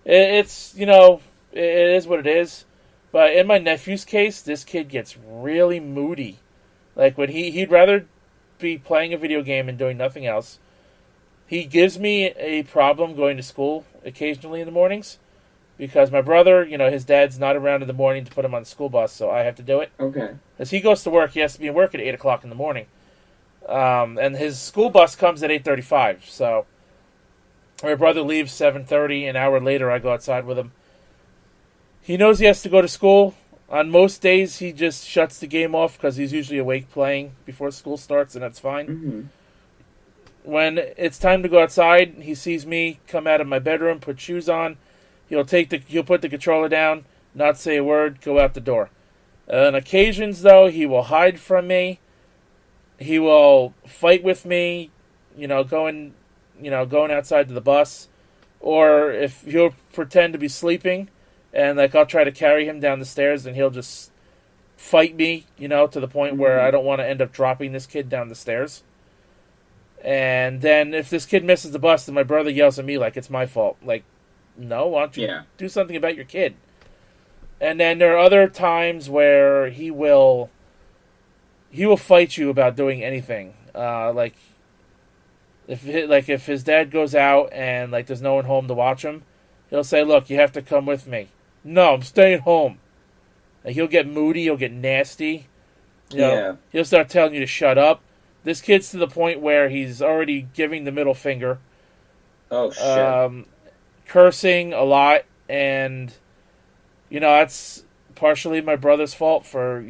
It's, it is what it is. But in my nephew's case, this kid gets really moody. When he'd rather be playing a video game and doing nothing else. He gives me a problem going to school occasionally in the mornings because my brother, his dad's not around in the morning to put him on the school bus, so I have to do it. Okay. As he goes to work, he has to be at work at 8 o'clock in the morning. And his school bus comes at 8:35, so my brother leaves 7:30. An hour later, I go outside with him. He knows he has to go to school. On most days, he just shuts the game off because he's usually awake playing before school starts, and that's fine. Mm-hmm. When it's time to go outside, he sees me come out of my bedroom, put shoes on. He'll put the controller down, not say a word, go out the door. On occasions, though, he will hide from me. He will fight with me, going outside to the bus, or if he'll pretend to be sleeping, and I'll try to carry him down the stairs, and he'll just fight me, to the point where I don't want to end up dropping this kid down the stairs. And then if this kid misses the bus, then my brother yells at me like it's my fault. No, why don't you do something about your kid? And then there are other times where he will fight you about doing anything. If his dad goes out and there's no one home to watch him, he'll say, "Look, you have to come with me." No, I'm staying home. He'll get moody. He'll get nasty. He'll start telling you to shut up. This kid's to the point where he's already giving the middle finger. Oh, shit. Cursing a lot, and, that's partially my brother's fault for,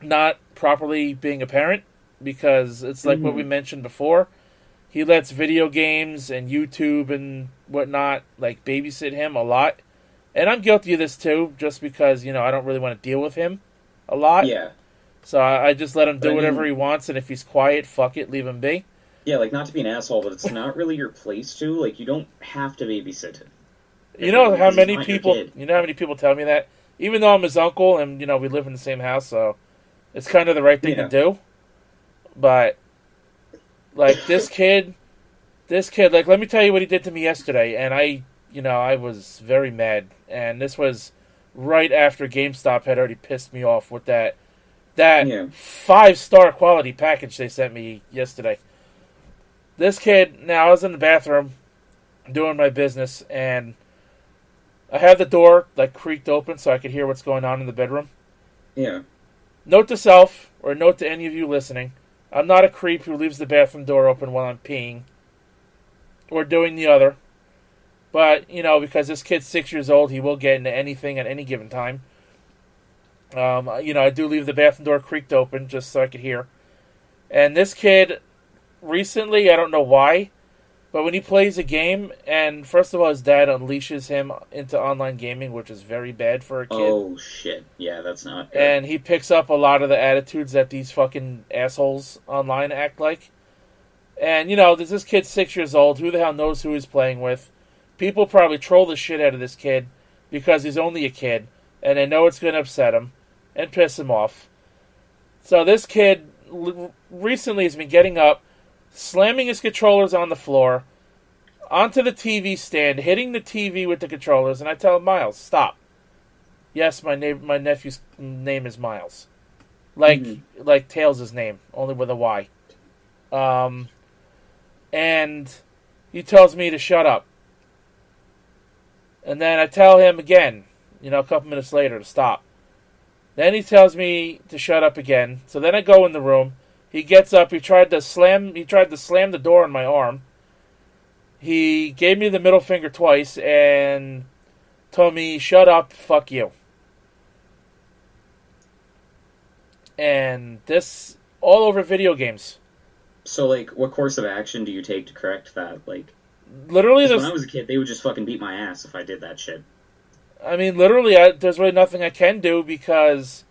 not properly being a parent, because it's like what we mentioned before. He lets video games and YouTube and whatnot, babysit him a lot. And I'm guilty of this, too, just because, I don't really want to deal with him a lot. Yeah. So I just let him do whatever he wants, and if he's quiet, fuck it, leave him be. Yeah, not to be an asshole, but it's not really your place to. You don't have to babysit him. You know how many people tell me that? Even though I'm his uncle, and, we live in the same house, so it's kind of the right thing to do. But, this kid, let me tell you what he did to me yesterday, and I was very mad. And this was right after GameStop had already pissed me off with that Yeah. 5-star quality package they sent me yesterday. This kid, now I was in the bathroom doing my business, and I had the door like creaked open so I could hear what's going on in the bedroom. Yeah. Note to self, or note to any of you listening, I'm not a creep who leaves the bathroom door open while I'm peeing or doing the other. But, because this kid's 6 years old, he will get into anything at any given time. I do leave the bathroom door creaked open just so I could hear. And this kid, recently, I don't know why, but when he plays a game, and first of all, his dad unleashes him into online gaming, which is very bad for a kid. Oh, shit. Yeah, that's not good. And he picks up a lot of the attitudes that these fucking assholes online act like. And, there's this kid 6 years old. Who the hell knows who he's playing with? People probably troll the shit out of this kid because he's only a kid, and they know it's going to upset him and piss him off. So this kid recently has been getting up, slamming his controllers on the floor, onto the TV stand, hitting the TV with the controllers, and I tell him, Miles, stop. Yes, my nephew's name is Miles. Like Tails' name, only with a Y. And he tells me to shut up. And then I tell him again, a couple minutes later, to stop. Then he tells me to shut up again. So then I go in the room. He gets up. He tried to slam the door on my arm. He gave me the middle finger twice and told me, shut up, fuck you. And this all over video games. So, what course of action do you take to correct that? Literally, when I was a kid, they would just fucking beat my ass if I did that shit. I mean, literally, there's really nothing I can do because,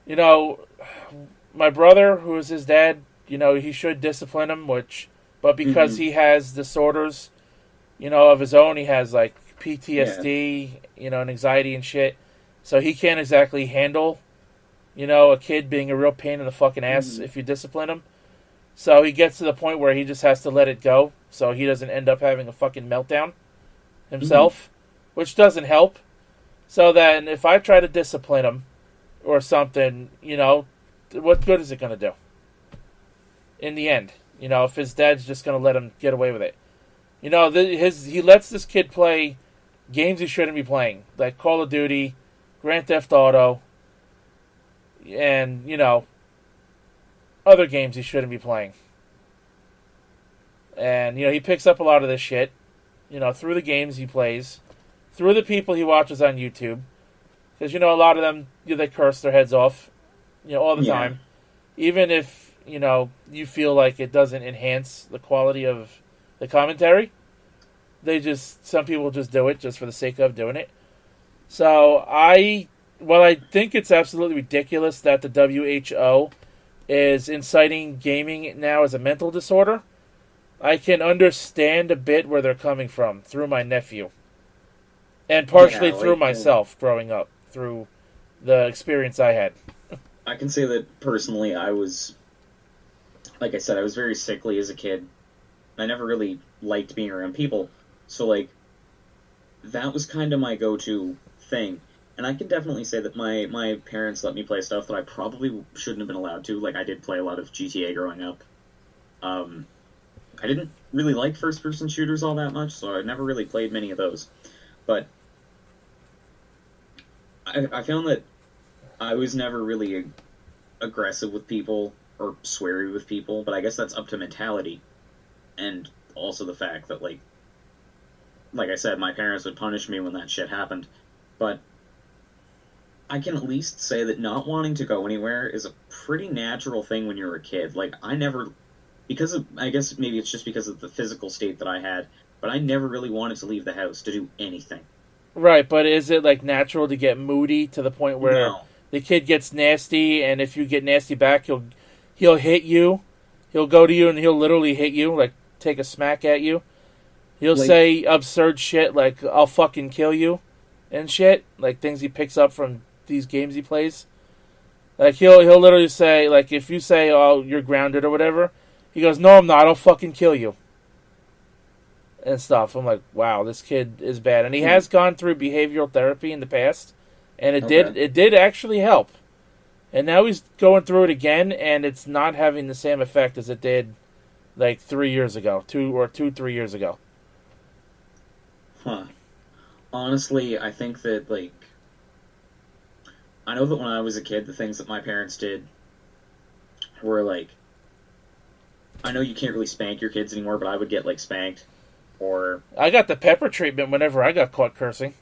my brother, who is his dad, he should discipline him, but because he has disorders, of his own, he has, PTSD, and anxiety and shit, so he can't exactly handle, a kid being a real pain in the fucking ass if you discipline him. So he gets to the point where he just has to let it go so he doesn't end up having a fucking meltdown himself, which doesn't help. So then if I try to discipline him or something, what good is it going to do? In the end, if his dad's just going to let him get away with it. He lets this kid play games he shouldn't be playing, like Call of Duty, Grand Theft Auto, and, other games he shouldn't be playing. And, he picks up a lot of this shit, through the games he plays, through the people he watches on YouTube. Because, a lot of them, they curse their heads off, all the time. Even if, you feel like it doesn't enhance the quality of the commentary. Some people just do it just for the sake of doing it. So, while I think it's absolutely ridiculous that the WHO is inciting gaming now as a mental disorder, I can understand a bit where they're coming from through my nephew. And partially through myself growing up, through the experience I had. I can say that personally I was, like I said, I was very sickly as a kid. I never really liked being around people. So, that was kind of my go-to thing. And I can definitely say that my parents let me play stuff that I probably shouldn't have been allowed to. I did play a lot of GTA growing up. I didn't really like first-person shooters all that much, so I never really played many of those. But I found that I was never really aggressive with people or sweary with people, but I guess that's up to mentality. And also the fact that, like I said, my parents would punish me when that shit happened. But I can at least say that not wanting to go anywhere is a pretty natural thing when you're a kid. I never, I guess maybe it's just because of the physical state that I had, but I never really wanted to leave the house to do anything. Right, but is it, natural to get moody to the point where the kid gets nasty, and if you get nasty back, he'll hit you, he'll go to you, and he'll literally hit you, take a smack at you? He'll say absurd shit like, I'll fucking kill you, and shit, things he picks up from these games he plays. He'll literally say, if you say, oh, you're grounded or whatever, he goes, no, I'm not, I'll fucking kill you. and stuff. I'm like, wow, this kid is bad, and he has gone through behavioral therapy in the past, and it did actually help. And now he's going through it again, and it's not having the same effect as it did like 3 years ago, 3 years ago. Huh. Honestly, I think that, like, I know that when I was a kid, the things that my parents did were, like, I know you can't really spank your kids anymore, but I would get, like, spanked. Or I got the pepper treatment whenever I got caught cursing.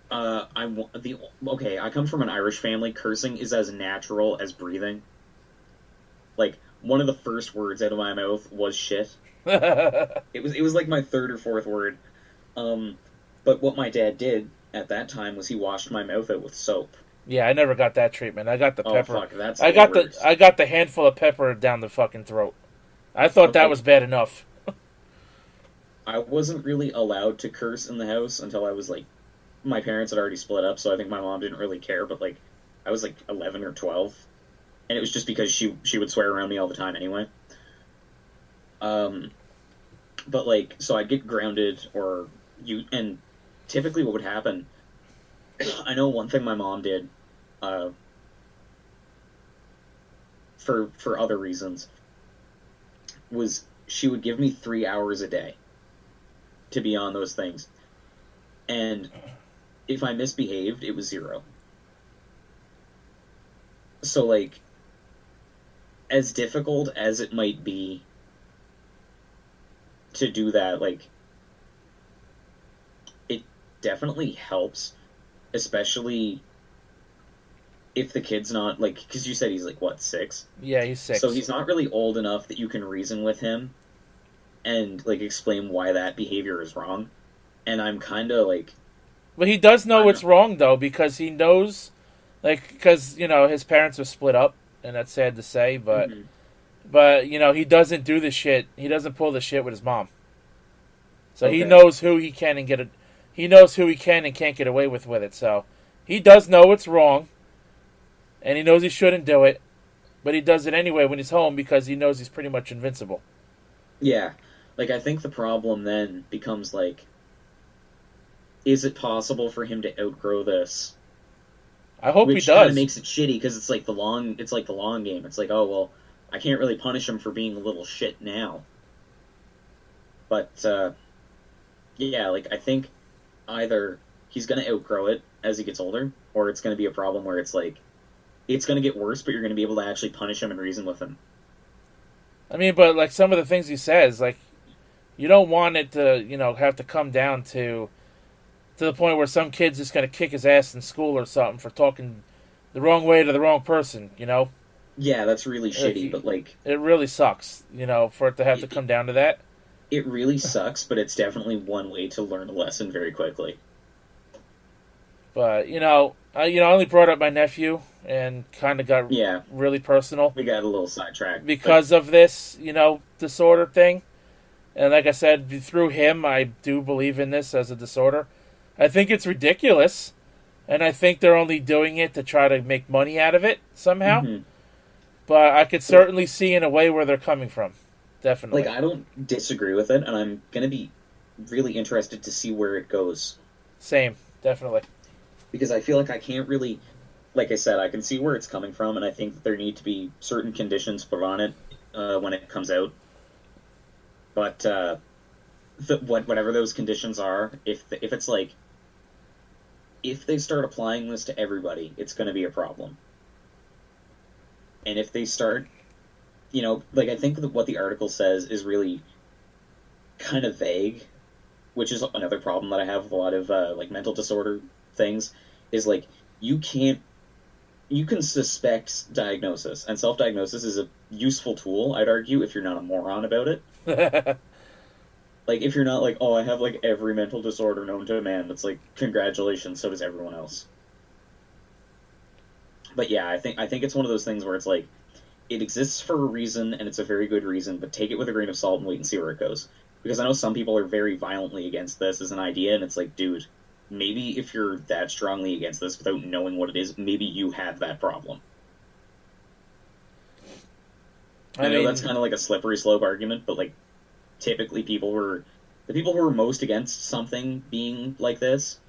I come from an Irish family. Cursing is as natural as breathing. Like, one of the first words out of my mouth was shit. It was like my third or fourth word. But what my dad did at that time was he washed my mouth out with soap. Yeah, I never got that treatment. I got the pepper. Oh fuck, that's I got the handful of pepper down the fucking throat. I thought that was bad enough. I wasn't really allowed to curse in the house until I was like, my parents had already split up, so I think my mom didn't really care. But like, I was like 11 or 12, and it was just because she would swear around me all the time anyway. But like, so I'd get grounded, and typically what would happen. I know one thing my mom did, for other reasons, was she would give me 3 hours a day to be on those things. And if I misbehaved, it was 0. So, like, as difficult as it might be to do that, like, it definitely helps, especially if the kid's not, like, because you said he's, like, what, 6? Yeah, he's 6. So he's not really old enough that you can reason with him and, like, explain why that behavior is wrong. And I'm kind of, like... But he does know it's wrong, though, because he knows, like, because, you know, his parents were split up, and that's sad to say, but, but, you know, he doesn't do the shit, he doesn't pull the shit with his mom. So he knows who he can and he knows who he can and can't get away with it, so he does know it's wrong, and he knows he shouldn't do it, but he does it anyway when he's home because he knows he's pretty much invincible. Yeah. Like, I think the problem then becomes, like, is it possible for him to outgrow this? I hope he does. Which kind of makes it shitty because it's like the long game. It's like, oh well, I can't really punish him for being a little shit now. But yeah, like I think either he's gonna outgrow it as he gets older, or it's gonna be a problem where it's like it's gonna get worse, but you're gonna be able to actually punish him and reason with him. I mean, but like some of the things he says, like you don't want it to, you know, have to come down to the point where some kid's just going to kick his ass in school or something for talking the wrong way to the wrong person, you know? Yeah, that's really shitty, but like... It really sucks, you know, for it to have to come down to that. It really sucks, but it's definitely one way to learn a lesson very quickly. But, I only brought up my nephew and kind of got really personal. We got a little sidetracked. Because of this, disorder thing. And like I said, through him, I do believe in this as a disorder. I think it's ridiculous, and I think they're only doing it to try to make money out of it somehow. Mm-hmm. But I could certainly see in a way where they're coming from. Definitely. Like, I don't disagree with it, and I'm going to be really interested to see where it goes. Same, definitely. Because I feel like I can't really... Like I said, I can see where it's coming from, and I think that there need to be certain conditions put on it when it comes out. But whatever those conditions are, if it's like... If they start applying this to everybody, it's going to be a problem. And if they start, I think that what the article says is really kind of vague, which is another problem that I have with a lot of, mental disorder things, is, you can suspect diagnosis, and self-diagnosis is a useful tool, I'd argue, if you're not a moron about it. If you're not oh, I have, every mental disorder known to man, it's congratulations, so does everyone else. But yeah, I think it's one of those things where it's it exists for a reason, and it's a very good reason, but take it with a grain of salt and wait and see where it goes. Because I know some people are very violently against this as an idea, and it's dude, maybe if you're that strongly against this without knowing what it is, maybe you have that problem. I know that's kind of a slippery slope argument, but typically people were the people who are most against something being like this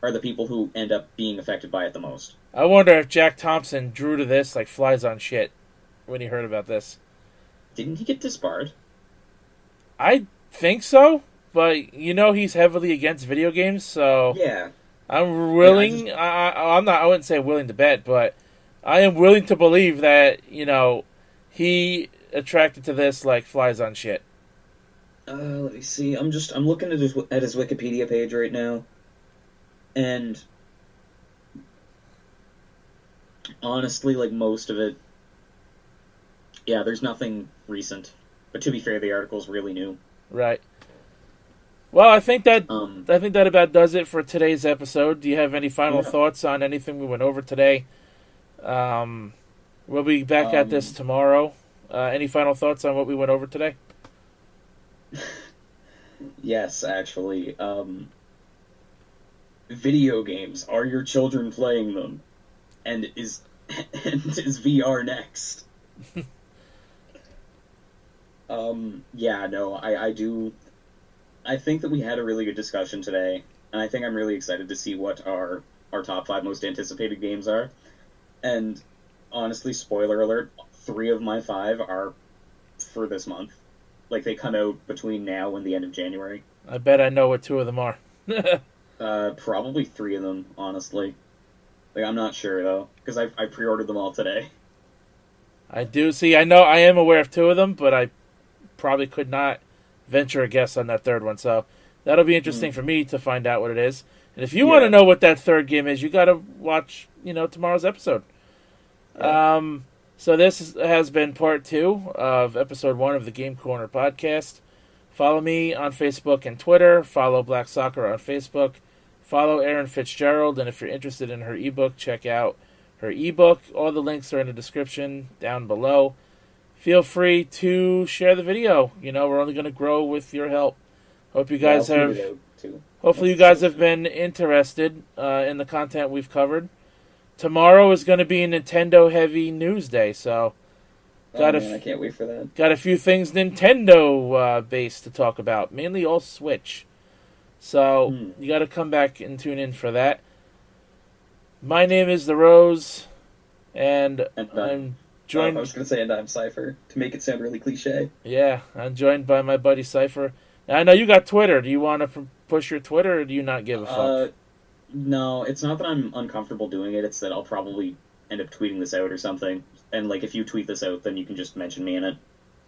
are the people who end up being affected by it the most. I wonder if Jack Thompson drew to this like flies on shit when he heard about this. Didn't he get disbarred? I think so, but he's heavily against video games, so Yeah. I'm willing. I'm not. I wouldn't say willing to bet, but I am willing to believe that he attracted to this like flies on shit. Let me see. I'm looking at his Wikipedia page right now, and honestly, like most of it, yeah, there's nothing recent. But to be fair, the article's really new. Right. Well, I think that about does it for today's episode. Do you have any final thoughts on anything we went over today? We'll be back at this tomorrow. Any final thoughts on what we went over today? Yes, actually. Video games. Are your children playing them? And is VR next? Yeah, no, I do. I think that we had a really good discussion today, and I think I'm really excited to see what our top 5 most anticipated games are. And honestly, spoiler alert, 3 of my 5 are for this month. Like, they come out between now and the end of January. I bet I know what 2 of them are. Probably 3 of them, honestly. Like, I'm not sure, though, because I pre-ordered them all today. I do. See, I know I am aware of 2 of them, but I probably could not venture a guess on that 3rd one. So that'll be interesting for me to find out what it is. And if you want to know what that 3rd game is, you got to watch, tomorrow's episode. Yeah. So this has been part 2 of episode 1 of the Game Corner podcast. Follow me on Facebook and Twitter. Follow Black Sakura on Facebook. Follow Erin Fitzgerald. And if you're interested in her ebook, check out her ebook. All the links are in the description down below. Feel free to share the video. We're only going to grow with your help. Hope you guys Hopefully you guys have been interested in the content we've covered. Tomorrow is going to be a Nintendo-heavy news day, so I can't wait for that. Got a few things Nintendo-based to talk about, mainly all Switch. So you got to come back and tune in for that. My name is The Rose, and I'm joined... I was going to say, and I'm Cypher, to make it sound really cliche. Yeah, I'm joined by my buddy Cypher. Now, I know you got Twitter. Do you want to push your Twitter, or do you not give a fuck? No, it's not that I'm uncomfortable doing it. It's that I'll probably end up tweeting this out or something. And, like, if you tweet this out, then you can just mention me in it.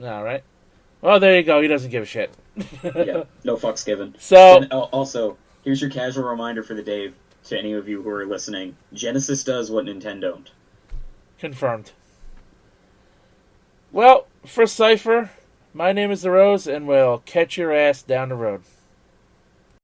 All right. Well, there you go. He doesn't give a shit. Yeah, no fucks given. So, and also, here's your casual reminder for the day to any of you who are listening. Genesis does what Nintendo don't. Confirmed. Well, for Cypher, my name is The Rose, and we'll catch your ass down the road.